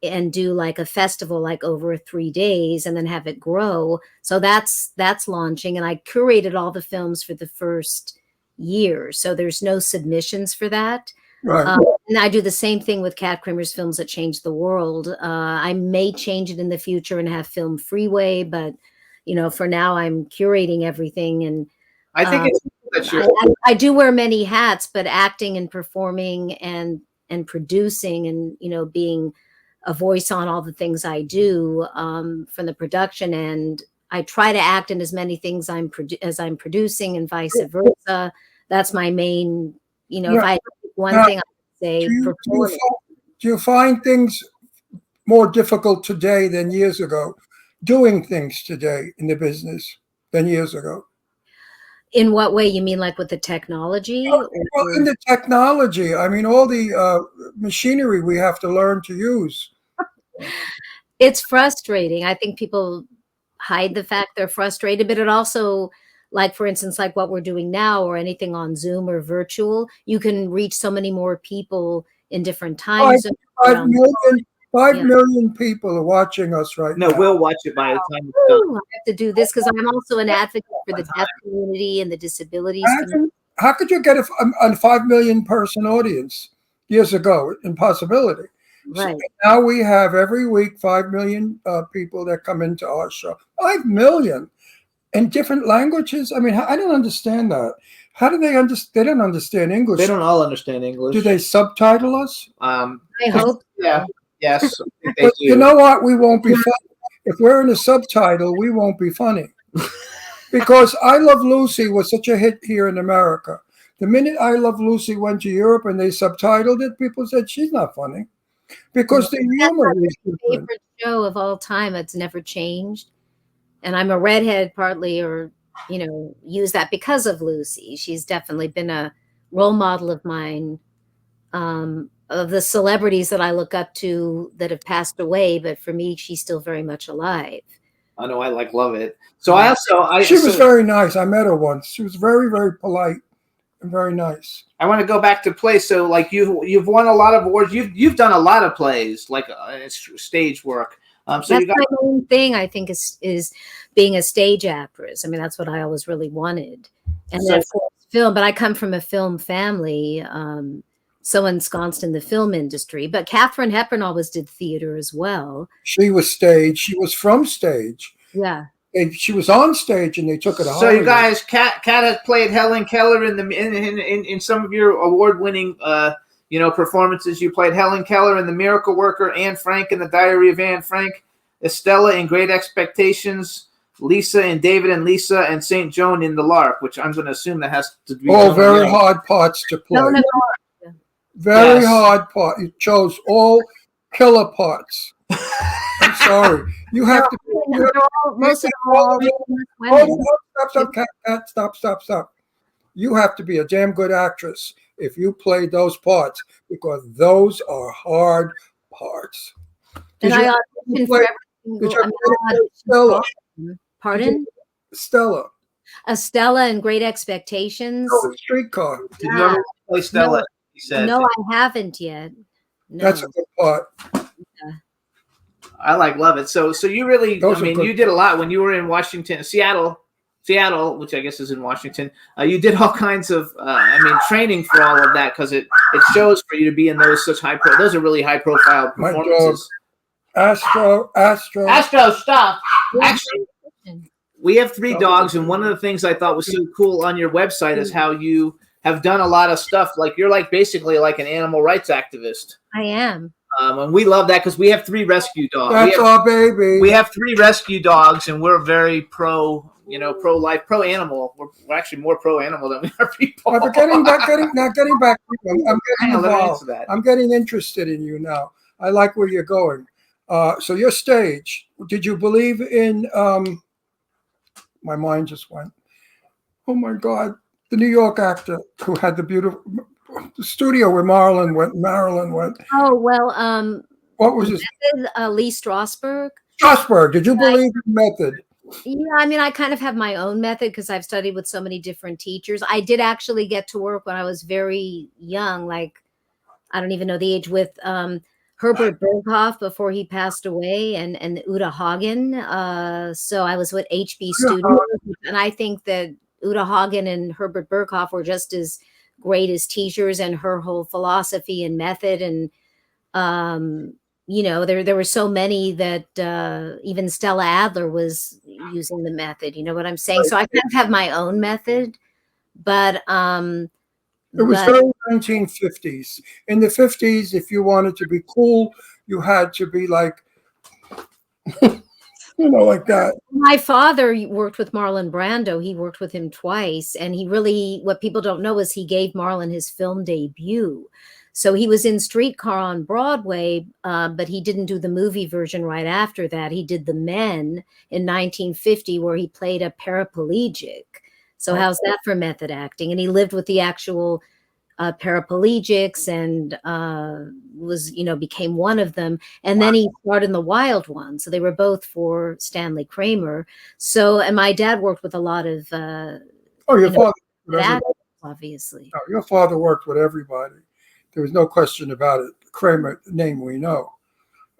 and do like a festival like over 3 days and then have it grow. So that's launching, and I curated all the films for the first year. So there's no submissions for that. Right. And I do the same thing with Kat Kramer's Films That Changed the World. I may change it in the future and have Film Freeway, but for now I'm curating everything. And I think I do wear many hats, but acting and performing and producing and being a voice on all the things I do from the production end. I try to act in as many things as I'm producing and vice versa. That's my main, if I one thing I would say. Do you find things more difficult today than years ago, doing things today in the business than years ago? In what way? You mean like with the technology? Well, in the technology, I mean, all the machinery we have to learn to use. It's frustrating. I think people hide the fact they're frustrated, but it also, like, for instance, like what we're doing now or anything on Zoom or virtual, you can reach so many more people in different times. 5 million people are watching us right now. No, we'll watch it by the time it's I done. have to do this because I'm also an advocate for the deaf community and the disabilities community. How could you get a 5 million person audience years ago? Impossibility. Right. So now we have every week 5 million people that come into our show. 5 million in different languages. I mean, I don't understand that. How do they understand? They don't understand English. They don't all understand English. Do they subtitle us? I hope. Yeah. Yes. They But do. you know what? We won't be funny. If we're in a subtitle, we won't be funny. Because I Love Lucy was such a hit here in America. The minute I Love Lucy went to Europe and they subtitled it, people said, she's not funny. Because the humor is my different. favorite show of all time. It's never changed. And I'm a redhead partly, or, use that because of Lucy. She's definitely been a role model of mine. Of the celebrities that I look up to that have passed away, but for me, she's still very much alive. I know. I love it. So She was very nice. I met her once. She was very, very polite and very nice. I want to go back to plays. So, like you've won a lot of awards. You've done a lot of plays, like stage work. So that's my main thing. I think is being a stage actress. I mean, that's what I always really wanted, and then film. But I come from a film family. So ensconced in the film industry, but Katharine Hepburn always did theater as well. She was stage. She was from stage. Yeah. She was on stage and they took her to So Hollywood. you guys, Kat has played Helen Keller in some of your award-winning performances. You played Helen Keller in The Miracle Worker, Anne Frank in The Diary of Anne Frank, Estella in Great Expectations, Lisa in David and Lisa, and Saint Joan in The Lark, which I'm going to assume that has to be all very hard parts to play. Very hard part. You chose all killer parts. I'm sorry. You have to. Most of them are all women. Stop. You have to be a damn good actress if you play those parts, because those are hard parts. And I auditioned for every single. Stella? Pardon? Stella. Stella and Great Expectations. Oh, the Streetcar. Did you ever play Stella? No, he said. No, I haven't yet. No. That's a good part. I love it. So you really, you did a lot when you were in Washington, Seattle, which I guess is in Washington. You did all kinds of, training for all of that, because it shows for you to be in those those are really high profile performances. Astro, stop. Actually, we have 3 dogs, and one of the things I thought was so cool on your website is how you have done a lot of stuff. Like you're basically like an animal rights activist. I am. And we love that because we have 3 rescue dogs. That's our baby. We have 3 rescue dogs, and we're very pro life, pro animal. We're actually more pro animal than we are people. But getting back. I'm getting involved. I'm getting interested in you now. I like where you're going. So your stage. Did you believe in? My mind just went. Oh my God! The New York actor who had the studio where Marilyn went. Oh well. What was his? Lee Strasberg. Strasberg. Did you believe in method? Yeah, I kind of have my own method because I've studied with so many different teachers. I did actually get to work when I was very young, like I don't even know the age, with Herbert Berghoff before he passed away, and Uta Hagen. So I was with HB Studios, and I think that Uta Hagen and Herbert Berghoff were just as great as teachers, and her whole philosophy and method. And there were so many that even Stella Adler was using the method. You know what I'm saying? So I kind of have my own method, but it was very 1950s. In the 50s, if you wanted to be cool, you had to be like, like that. My father worked with Marlon Brando. He worked with him twice. And what people don't know is he gave Marlon his film debut. So he was in Streetcar on Broadway, but he didn't do the movie version right after that. He did The Men in 1950, where he played a paraplegic. So how's that for method acting? And he lived with the actual paraplegics and became one of them. And then he starred in The Wild One. So they were both for Stanley Kramer. So, and my dad worked with a lot of your father, obviously. No, your father worked with everybody. There was no question about it. Kramer, the name we know.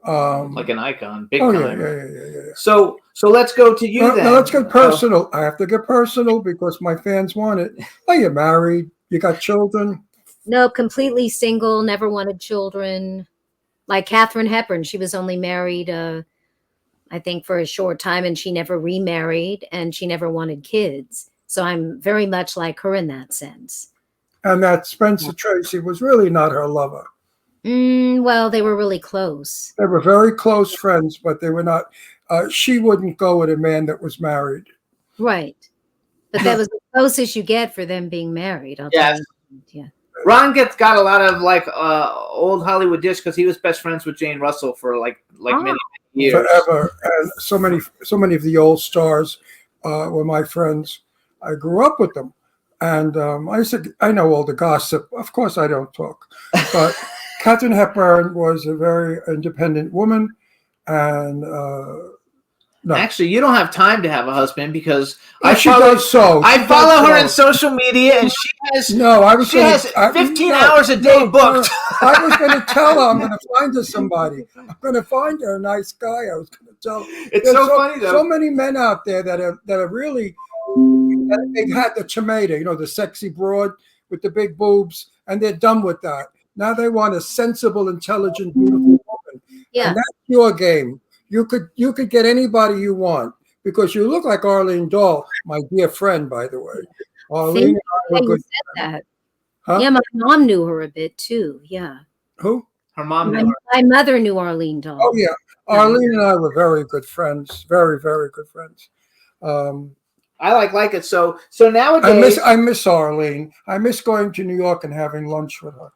Like an icon, big time. Yeah. So let's go to you then. Now let's get personal. I have to get personal because my fans want it. Are you married? You got children? No, completely single, never wanted children. Like Katharine Hepburn, she was only married, I think, for a short time, and she never remarried, and she never wanted kids. So I'm very much like her in that sense. And that Spencer Tracy was really not her lover. Well, they were really close. They were very close friends, but they were not. She wouldn't go with a man that was married. Right. But that was the closest you get for them being married. Yeah. Ron got a lot of old Hollywood dish because he was best friends with Jane Russell for many years. Forever. And so many of the old stars were my friends. I grew up with them. And I said, I know all the gossip. Of course, I don't talk. But Katharine Hepburn was a very independent woman. And no. Actually, you don't have time to have a husband because I follow her on social media, and she has 15 hours a day booked. I was going to tell her I'm going to find her somebody. I'm going to find her a nice guy. I was going to tell her. It's so funny though. So many men out there that are really. They had the tomato, the sexy broad with the big boobs, and they're done with that. Now they want a sensible, intelligent, beautiful woman. Yeah. And that's your game. You could get anybody you want, because you look like Arlene Dahl, my dear friend, by the way. Arlene Thank and I you. were You good said friends. that. Huh? Yeah, my mom knew her a bit too. Yeah. Who? Her mom My, knew her. my mother knew Arlene Dahl. Oh, yeah. Arlene and I were very good friends. Very, very good friends. I like it. So nowadays, I miss Arlene. I miss going to New York and having lunch with her.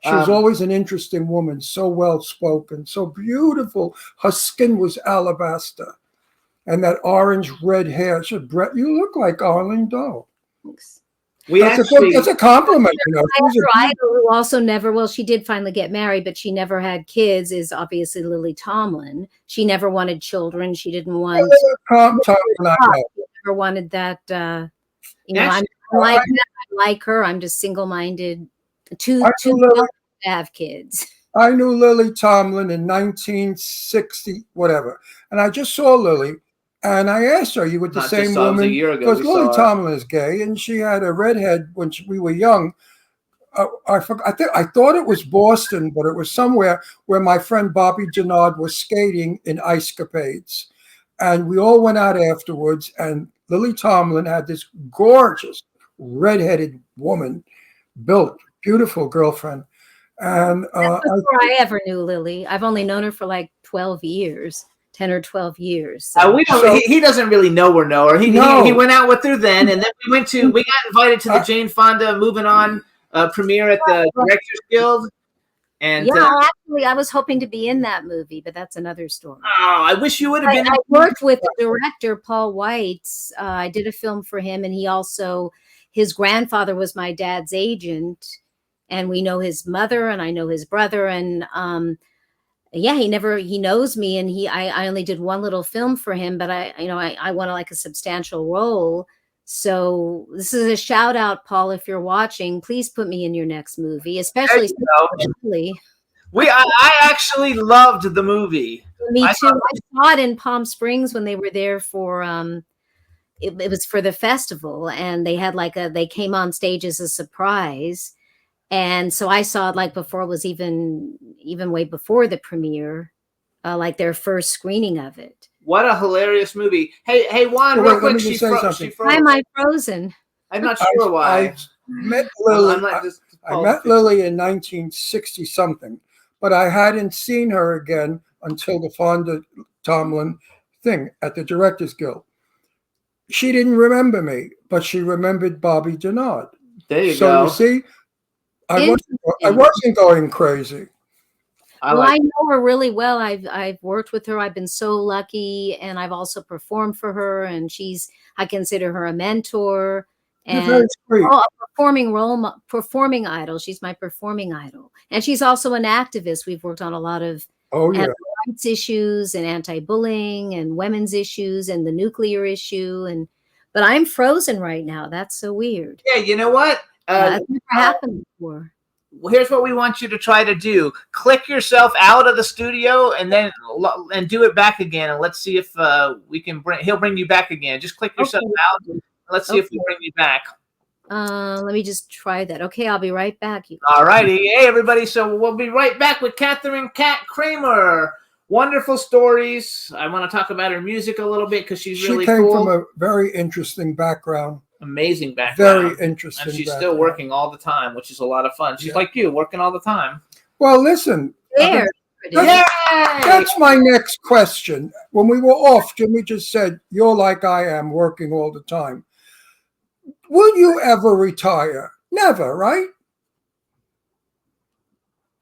She was always an interesting woman, so well spoken, so beautiful. Her skin was alabaster, and that orange red hair. She said, "Brett, you look like Arlene Dahl." Thanks. That's a compliment. You know, she was Her a idol who also never, well, she did finally get married, but she never had kids, is obviously Lily Tomlin. She never wanted children. She didn't want, Tom, I know. she never wanted that. You know, Actually, I'm like her. I'm just single-minded. Too I knew young Lily- to have kids. I knew Lily Tomlin in 1960, whatever, and I just saw Lily. And I asked her, "You with the Not same just saw, it was a woman?" year ago Because we Lily saw her. Tomlin is gay, and she had a redhead when we were young. I thought it was Boston, but it was somewhere where my friend Bobby Denard was skating in Ice Capades, and we all went out afterwards. And Lily Tomlin had this gorgeous redheaded woman, built, beautiful girlfriend, and Before I ever knew Lily, I've only known her for like 12 years. 10 or 12 years. So. We don't. He doesn't really know her. He went out with her then, and then we got invited to the Jane Fonda Moving On premiere at the Directors Guild. And yeah, actually, I was hoping to be in that movie, but that's another story. Oh, I wish you would have been. I worked with the director, Paul Weitz. I did a film for him, and his grandfather was my dad's agent, and we know his mother, and I know his brother, and yeah, he knows me, and I only did one little film for him, but I wanted like a substantial role. So this is a shout out, Paul, if you're watching, please put me in your next movie, especially I actually loved the movie. Me too. I saw it in Palm Springs when they were there for it was for the festival, and they had they came on stage as a surprise. And so I saw it like before it was even way before the premiere, like their first screening of it. What a hilarious movie! Hey, Juan, real quick, she froze. Why am I frozen? I'm not sure why. I met Lily. I met Lily in 1960 something, but I hadn't seen her again until the Fonda Tomlin thing at the Directors Guild. She didn't remember me, but she remembered Bobby Denard. There you go. So you see. I wasn't going crazy. I know her really well. I've worked with her. I've been so lucky, and I've also performed for her. And I consider her a mentor and a performing idol. She's my performing idol, and she's also an activist. We've worked on a lot of rights issues and anti-bullying and women's issues and the nuclear issue. But I'm frozen right now. That's so weird. Yeah, you know what? That's never happened before. Well, here's what we want you to try to do: click yourself out of the studio, and do it back again, and let's see if we can he'll bring you back again. Just click yourself out. And let's see if we bring you back. Let me just try that. Okay, I'll be right back. All righty, hey everybody. So we'll be right back with Catherine "Cat" Kramer. Wonderful stories. I want to talk about her music a little bit because she came from a very interesting background. Amazing background. Very interesting. And she's still working all the time, which is a lot of fun. She's like you, working all the time. Well, listen. That's my next question. When we were off, Jimmy just said, "You're like I am, working all the time." Will you ever retire? Never, right?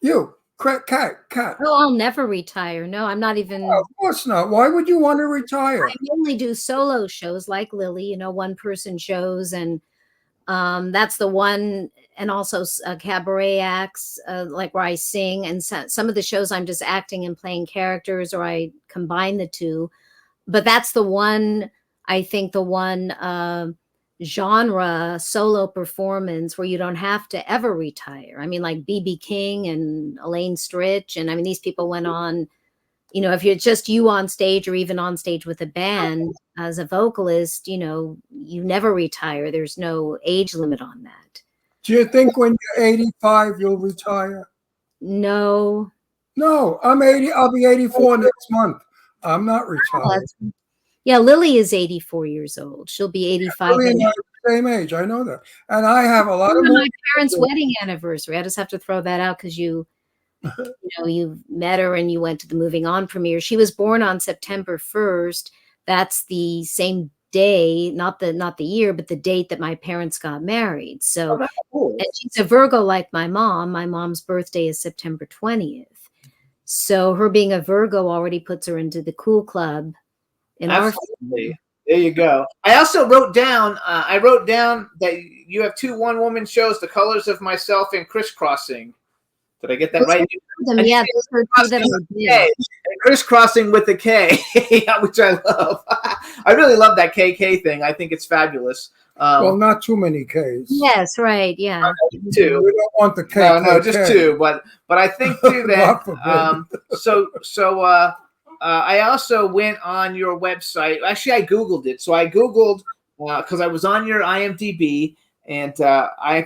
You, cat. Oh, I'll never retire. No, I'm not even. No, of course not. Why would you want to retire? I mainly do solo shows like Lily, one-person shows, and that's the one, and also cabaret acts, like where I sing, and some of the shows I'm just acting and playing characters, or I combine the two. But that's the one, I think, genre solo performance where you don't have to ever retire. I mean, like B.B. King and Elaine Stritch, and I mean, these people went on, if you're just you on stage or even on stage with a band as a vocalist, you never retire. There's no age limit on that. Do you think when you're 85 you'll retire? No, I'm 80. I'll be 84 next month. I'm not retired. Yeah, Lily is 84 years old. She'll be 85. Really not the same age. I know that. And I have a lot of My more. parents' wedding anniversary. I just have to throw that out because you know, you met her and you went to the Moving On premiere. She was born on September 1st. That's the same day, not the year, but the date that my parents got married. So, that's cool. and she's a Virgo like my mom. My mom's birthday is September 20th. So her being a Virgo already puts her into the cool club in our Absolutely. There you go. I also wrote down. I wrote down that you have 2 one-woman shows, The Colors of Myself and Crisscrossing. Did I get that right? them. Yeah, those are two that I did. And crisscrossing with the K, which I love. I really love that KK thing. I think it's fabulous. Well, not too many Ks. Yes, right. Yeah. 2. We don't want the K. No, just 2. But I think too that. I also went on your website. Actually, I Googled it. So I Googled because I was on your IMDb. And I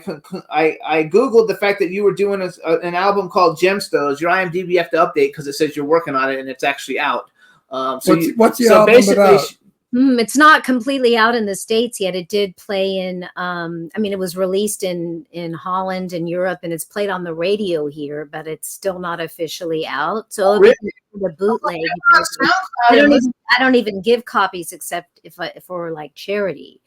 Googled the fact that you were doing an album called Gemstones. Your IMDb you have to update because it says you're working on it and it's actually out. What's the album about? It's not completely out in the States yet. It did play in, it was released in Holland and Europe, and it's played on the radio here, but it's still not officially out. So really? The bootleg. I don't even give copies except if for like charity.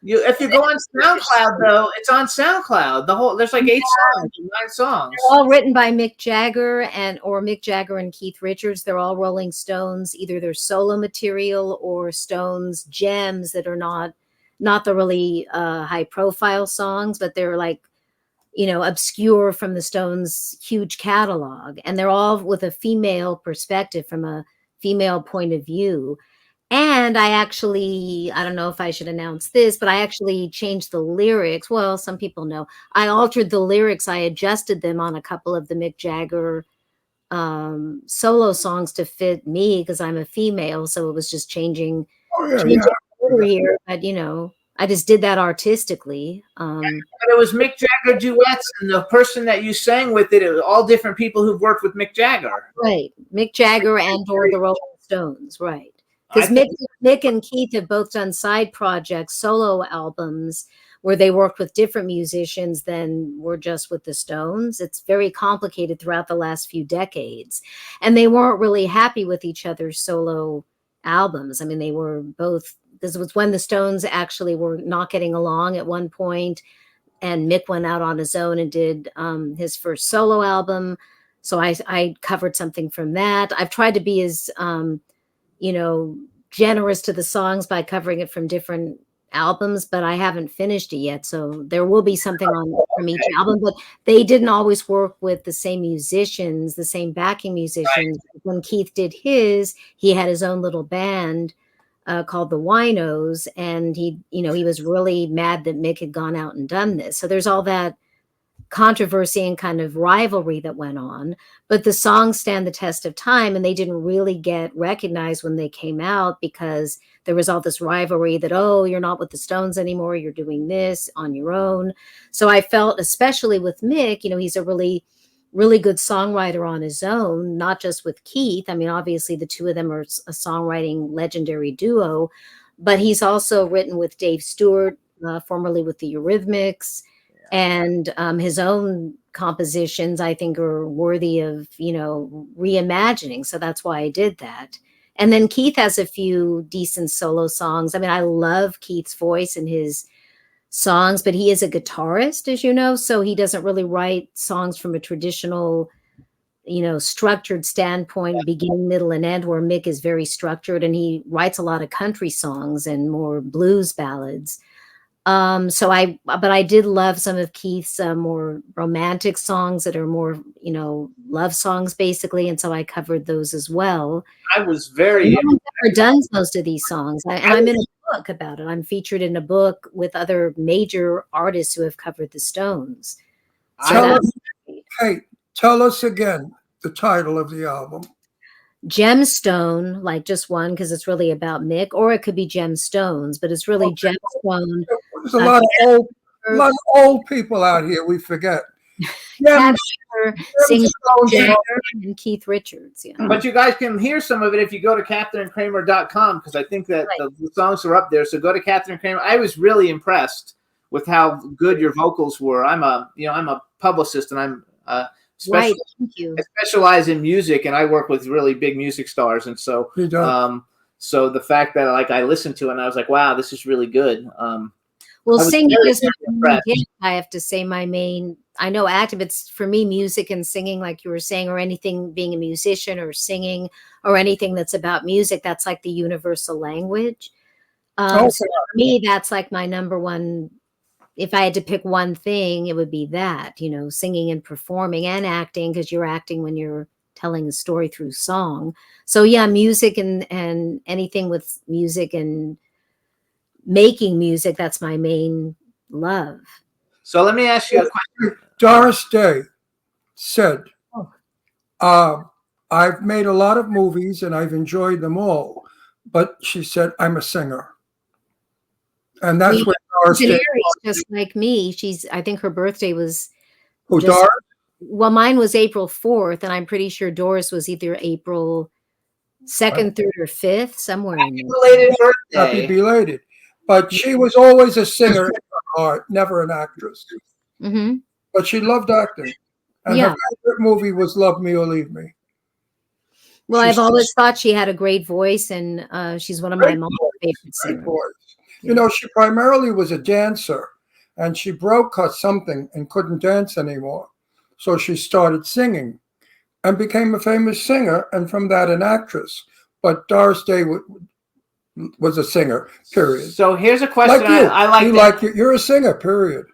If you go on SoundCloud, though, it's on SoundCloud. There's like 8 songs, 9 songs. They're all written by Mick Jagger or Mick Jagger and Keith Richards. They're all Rolling Stones. Either they're solo material or Stones gems that are not the really high profile songs, but they're like, obscure from the Stones' huge catalog. And they're all with a female perspective, from a female point of view. And I don't know if I should announce this, but I actually changed the lyrics. Well, some people know. I altered the lyrics. I adjusted them on a couple of the Mick Jagger solo songs to fit me because I'm a female. So it was just changing over here. But, I just did that artistically. But it was Mick Jagger duets, and the person that you sang with it was all different people who've worked with Mick Jagger. Right. Mick Jagger and or the Rolling Stones. Right. Because Mick and Keith have both done side projects, solo albums, where they worked with different musicians than were just with the Stones. It's very complicated throughout the last few decades. And they weren't really happy with each other's solo albums. I mean, they were both, this was when the Stones actually were not getting along at one point, and Mick went out on his own and did his first solo album. So I covered something from that. I've tried to be as generous to the songs by covering it from different albums, but I haven't finished it yet. So there will be something on from each album, but they didn't always work with the same musicians, the same backing musicians. Right. When Keith did his, he had his own little band called the Winos, and he was really mad that Mick had gone out and done this. So there's all that controversy and kind of rivalry that went on, but the songs stand the test of time, and they didn't really get recognized when they came out because there was all this rivalry that, oh, you're not with the Stones anymore, you're doing this on your own. So I felt, especially with Mick, he's a really, really good songwriter on his own, not just with Keith. I mean, obviously the two of them are a songwriting legendary duo, but he's also written with Dave Stewart, formerly with the Eurythmics. And his own compositions, I think, are worthy of, reimagining. So that's why I did that. And then Keith has a few decent solo songs. I mean, I love Keith's voice and his songs, but he is a guitarist, as you know, so he doesn't really write songs from a traditional, structured standpoint, beginning, middle, and end, where Mick is very structured, and he writes a lot of country songs and more blues ballads. But I did love some of Keith's more romantic songs that are more, love songs basically. And so I covered those as well. I was very. No one's ever done most of these songs. I'm in a book about it. I'm featured in a book with other major artists who have covered the Stones. So tell us again the title of the album. Gemstone, like just one, because it's really about Mick, or it could be Gemstones, but it's really Gemstone. There's a lot of old people out here. We forget Yeah, Cat Singer sings Stones and all- and Keith Richards. Yeah. But you guys can hear some of it if you go to KatherineKramer.com, because I think that the songs are up there. So go to Catherine Kramer. I was really impressed with how good your vocals were. I'm a publicist, and I'm Right. Thank you. I specialize in music, and I work with really big music stars. And so He does. so the fact that I listened to it and I was like, wow, this is really good. Well, I was singing very, is my very main impressed. gift. I have to say my main. I know acting, but for me, music and singing, like you were saying, or anything, being a musician or singing or anything that's about music, that's like the universal language. Okay. So for me, that's like my number one. If I had to pick one thing, it would be that, singing and performing and acting, because you're acting when you're telling a story through song. So yeah, music and anything with music and making music, that's my main love. So let me ask you a question. Doris Day said, Oh. I've made a lot of movies and I've enjoyed them all, but she said, I'm a singer. And that's what Doris Day, Canary's just like me. I think her birthday was who just- Doris? well, mine was April 4th, and I'm pretty sure Doris was either April 2nd, 3rd, or 5th, somewhere in there. Belated Happy birthday. belated. But she was always a singer in her heart, never an actress. Hmm. But she loved acting. And Yeah. her favorite movie was Love Me or Leave Me. Well, She's I've always thought she had a great voice, and she's one of my Great mom's voice, favorite great singers. voice. You know, she primarily was a dancer, and she broke her something and couldn't dance anymore. So she started singing and became a famous singer, and from that, an actress. But Doris Day was a singer, period. So here's a question Like you. I like. You to, like you. You're a singer, period.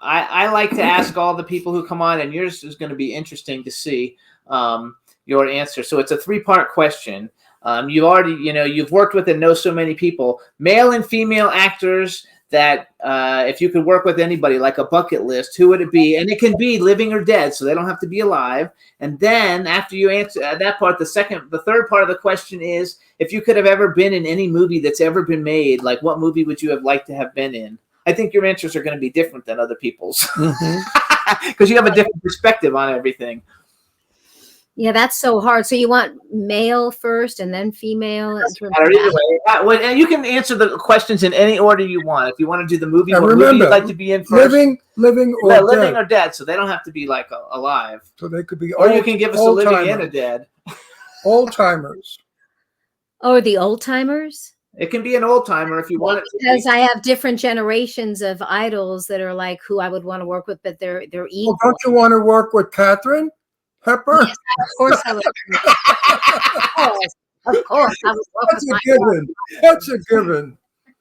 I like to ask all the people who come on, and yours is going to be interesting to see your answer. So it's a 3-part question. You've already, you've worked with and know so many people, male and female actors that if you could work with anybody, like a bucket list, who would it be? And it can be living or dead, so they don't have to be alive. And then after you answer that part, the third part of the question is, if you could have ever been in any movie that's ever been made, like what movie would you have liked to have been in? I think your answers are going to be different than other people's because you have a different perspective on everything. Yeah, that's so hard. So you want male first and then female? In terms Or of either way. And you can answer the questions in any order you want. If you want to do the movie, And what movie remember, you'd like to be in first. living or Yeah, dead. living or dead, so they don't have to be like alive. So they could be Or you can give us a living and a old-timers. dead. Old timers. Oh, the old timers? It can be an old timer if you want it to Because be. I have different generations of idols that are like who I would want to work with, but they're Well, equal. don't you want to work with Catherine Pepper? Yes, of course I would. Of course, I would work That's with a my given. That's a given.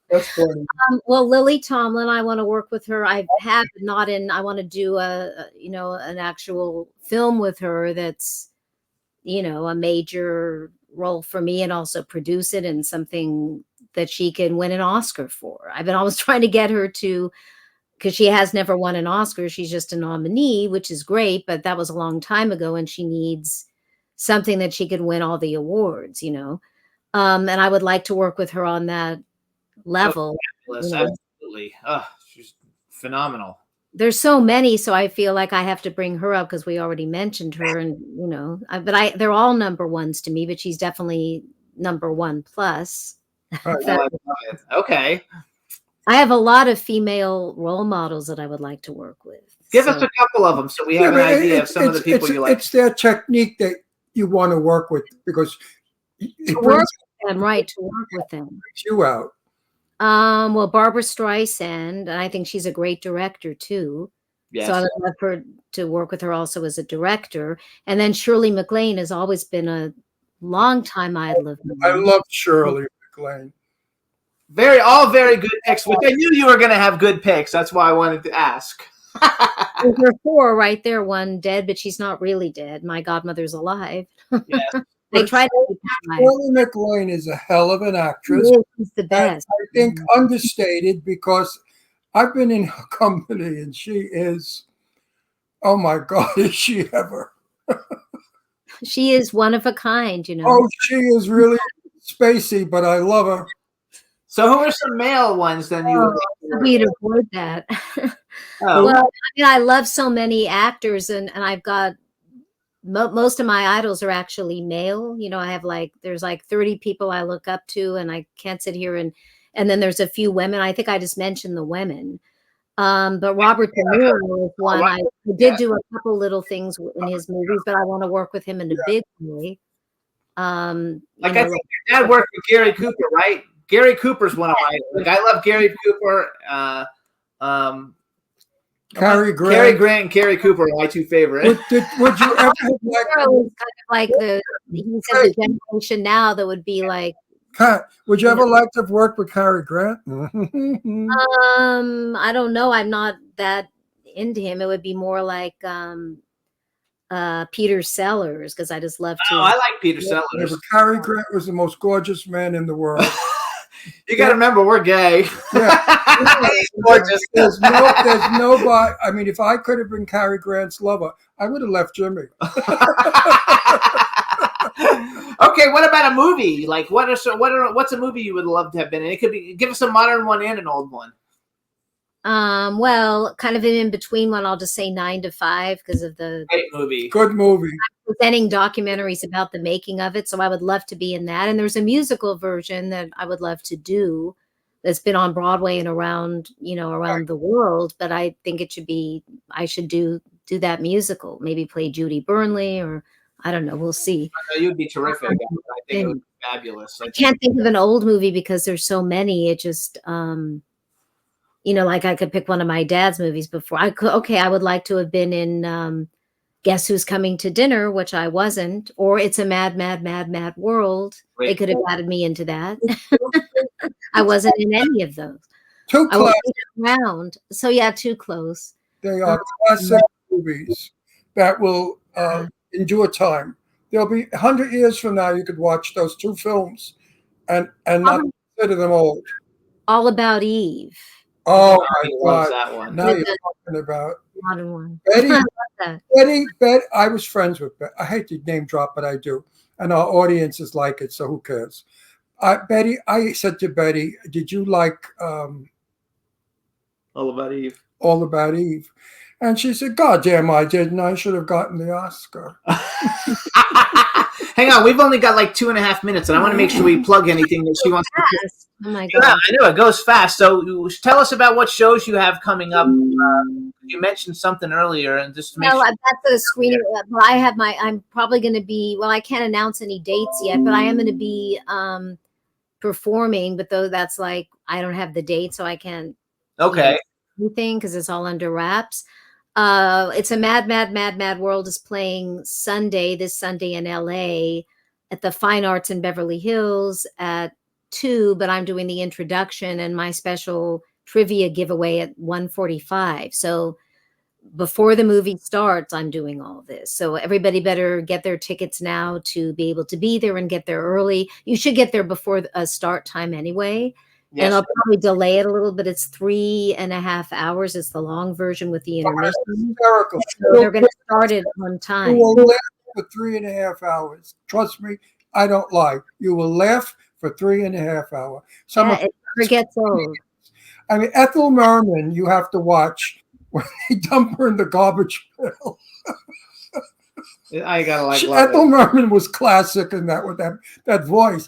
That's funny. Well, Lily Tomlin, I want to work with her. I have not in. I want to do an actual film with her. That's a major role for me, and also produce it and something that she can win an Oscar for. I've been always trying to get her to, because she has never won an Oscar. She's just a nominee, which is great, but that was a long time ago, and she needs something that she could win all the awards. And I would like to work with her on that level. Absolutely. She's phenomenal. There's so many, so I feel like I have to bring her up because we already mentioned her, and they're all number ones to me, but she's definitely number one plus. Right. I love it. Okay. I have a lot of female role models that I would like to work with. Give us a couple of them so we have an but idea of some of the people you like. It's their technique that you want to work with because it to brings work with them, right? To work with them. you out. Well, Barbara Streisand, and I think she's a great director too. Yes. So I would love her to work with her also as a director. And then Shirley MacLaine has always been a long time idol of mine. I love Shirley MacLaine. All very good picks, which I knew you were going to have good picks. That's why I wanted to ask. There are 4 right there. One dead, but she's not really dead. My godmother's alive. Yes. They tried to keep her alive. Shirley MacLaine is a hell of an actress. She's the best. I think understated because I've been in her company and she is, oh my God, is she ever? She is one of a kind, Oh, she is really spacey, but I love her. So who are some male ones then you would like to work We'd with? avoid that. Oh, Well, I mean, I love so many actors, and I've got most of my idols are actually male. You know, I have there's like 30 people I look up to, and I can't sit here and then there's a few women. I think I just mentioned the women. But Robert De Niro is one. I did do a couple little things in his movies, but I want to work with him in a big way. like I think your dad worked with Gary Cooper, right? Gary Cooper's one of my I love Gary Cooper. Cary Grant. Cary Grant and Gary Cooper are my two favorites. Would you ever was kind of like he said the generation now that would be like. Would you ever like to have worked with Cary Grant? I don't know. I'm not that into him. It would be more like Peter Sellers, because I just love to. Oh, I like Peter Sellers. Yeah, but Cary Grant was the most gorgeous man in the world. You got to remember, we're gay. Yeah. Gorgeous. There's nobody. I mean, if I could have been Cary Grant's lover, I would have left Jimmy. Okay, what about a movie? Like, what's a movie you would love to have been in? It could be, give us a modern one and an old one. Well, kind of an in between one. I'll just say 9 to 5 because of the great movie. Good movie. I'm presenting documentaries about the making of it, so I would love to be in that. And there's a musical version that I would love to do that's been on Broadway and around the world. But I think I should do that musical. Maybe play Judy Burnley, or I don't know. We'll see. You'd be terrific. I think it would be fabulous. I can't think of an old movie because there's so many. It just like I could pick one of my dad's movies before. I would like to have been in Guess Who's Coming to Dinner, which I wasn't, or It's a Mad, Mad, Mad, Mad World. Great. They could have added me into that. I wasn't in any of those. Too close. I was around. So yeah, too close. They are classic movies that will endure time. There'll be 100 years from now, you could watch those two films and not consider them old. All About Eve. Oh my God! That one. Now you're talking about modern one. Betty. I was friends with Betty. I hate to name drop, but I do, and our audiences like it, so who cares? I said to Betty, "Did you like All About Eve?" All About Eve, and she said, "God damn, I didn't. I should have gotten the Oscar." Hang on, we've only got like 2.5 minutes, and I want to make sure we plug anything that she wants to. Oh my God! Yeah, I know it goes fast. So tell us about what shows you have coming up. You mentioned something earlier, and just to make sure. I've got the screening. Well, I'm probably going to be. Well, I can't announce any dates yet, but I am going to be performing. But though that's like I don't have the date, so I can't. Okay. Anything because it's all under wraps. It's a Mad, Mad, Mad, Mad World is playing this Sunday in LA at the Fine Arts in Beverly Hills at 2, but I'm doing the introduction and my special trivia giveaway at 1:45. So before the movie starts, I'm doing all this. So everybody better get their tickets now to be able to be there and get there early. You should get there before a start time anyway. Yes. And I'll probably delay it a little bit. It's 3.5 hours. It's the long version with the intermission. Hysterical. So they're going to start it on time. You will laugh for 3.5 hours. Trust me, I don't lie. You will laugh for 3.5 hours. It never gets old. I mean, Ethel Merman, you have to watch when they dump her in the garbage pail. I gotta Ethel Merman was classic in that with that voice.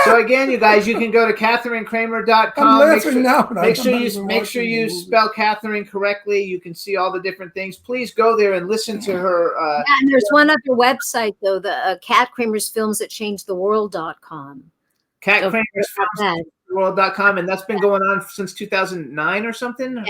So again, you guys, you can go to KatherineKramer.com. I'm laughing now. Make sure you spell Catherine correctly. You can see all the different things. Please go there and listen to her. And there's one other website though, the Cat Kramer's Films that changed the world.com. Cat Kramer's Films world.com, and that's been going on since 2009 or something.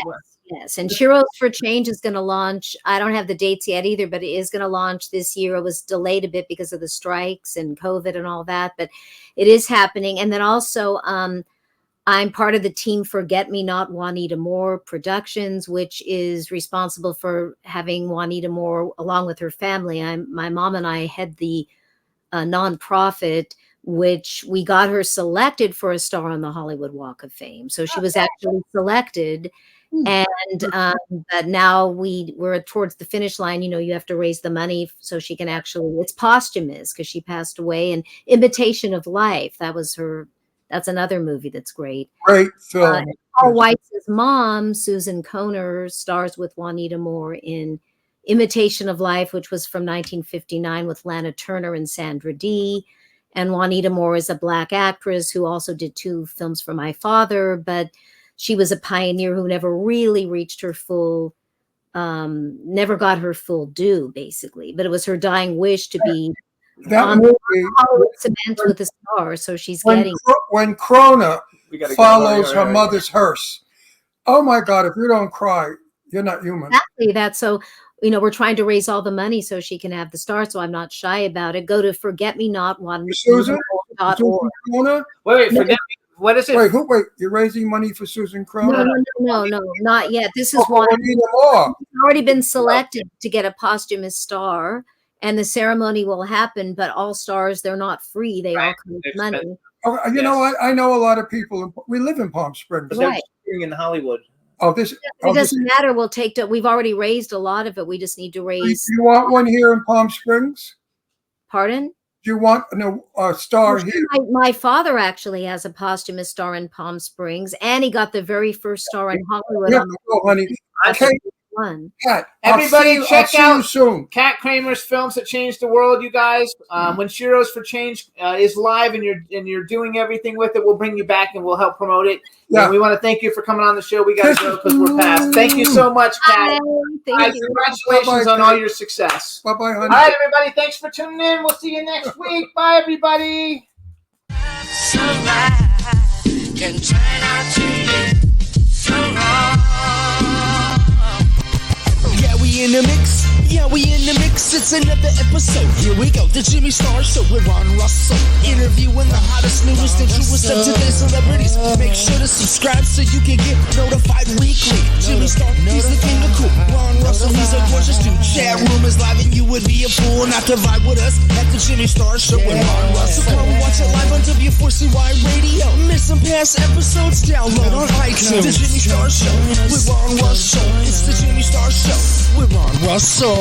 Yes, and Cheerios for Change is going to launch. I don't have the dates yet either, but it is going to launch this year. It was delayed a bit because of the strikes and COVID and all that, but it is happening. And then also, I'm part of the team for Get Me Not Juanita Moore Productions, which is responsible for having Juanita Moore along with her family. My mom and I head the nonprofit, which we got her selected for a star on the Hollywood Walk of Fame. So she was actually selected. And but now we're towards the finish line. You have to raise the money so she can it's posthumous because she passed away. And Imitation of Life, that was her That's another movie that's great. Great film. Paul Weitz's mom, Susan Kohner, stars with Juanita Moore in Imitation of Life, which was from 1959 with Lana Turner and Sandra Dee. And Juanita Moore is a Black actress who also did 2 films for my father, but she was a pioneer who never really reached her full, never got her full due, basically. But it was her dying wish to be That movie, Hollywood cement with a star, so she's getting. When Kramer follows her mother's hearse. Oh my God! If you don't cry, you're not human. Exactly that. So, we're trying to raise all the money so she can have the star. So I'm not shy about it. Go to forgetmenot.org. Susan Kroner? Wait, forget me. What is it? Wait, you're raising money for Susan Kroner? No, not yet. This is one. She's already been selected to get a posthumous star, and the ceremony will happen. But all stars, they're not free. They all come with money. Oh, you know what? I know a lot of people. We live in Palm Springs. Right. In Hollywood. It doesn't matter. We'll take that. We've already raised a lot of it. We just need to raise. Do you want one here in Palm Springs? Pardon? Do you want a star here? My father actually has a posthumous star in Palm Springs, and he got the very first star in Hollywood. Honey. Kat, everybody check out soon. Kat Kramer's Films That Changed the World, you guys. When Sheroes for Change is live and you're doing everything with it, we'll bring you back and we'll help promote it. Yeah. And we want to thank you for coming on the show. We got to go because we're past. Thank you so much, Kat. Thank you. Congratulations on all your success. Bye-bye, honey. All right, everybody. Thanks for tuning in. We'll see you next week. Bye, everybody. Can turn out to be so wrong. Yeah, we in the mix. It's another episode. Here we go. The Jimmy Star Show with Ron Russell. Interviewing the hottest, newest, and truest of today's celebrities. Make sure to subscribe so you can get notified weekly. Jimmy Star, he's the king of cool. Ron Russell, he's a gorgeous dude. Chat room is live and you would be a fool not to vibe with us at the Jimmy Star Show with Ron Russell. Come watch it live on W4CY Radio. Miss some past episodes? Download on iTunes. The Jimmy Star Show with Ron Russell. It's the Jimmy Star Show with Ron Russell.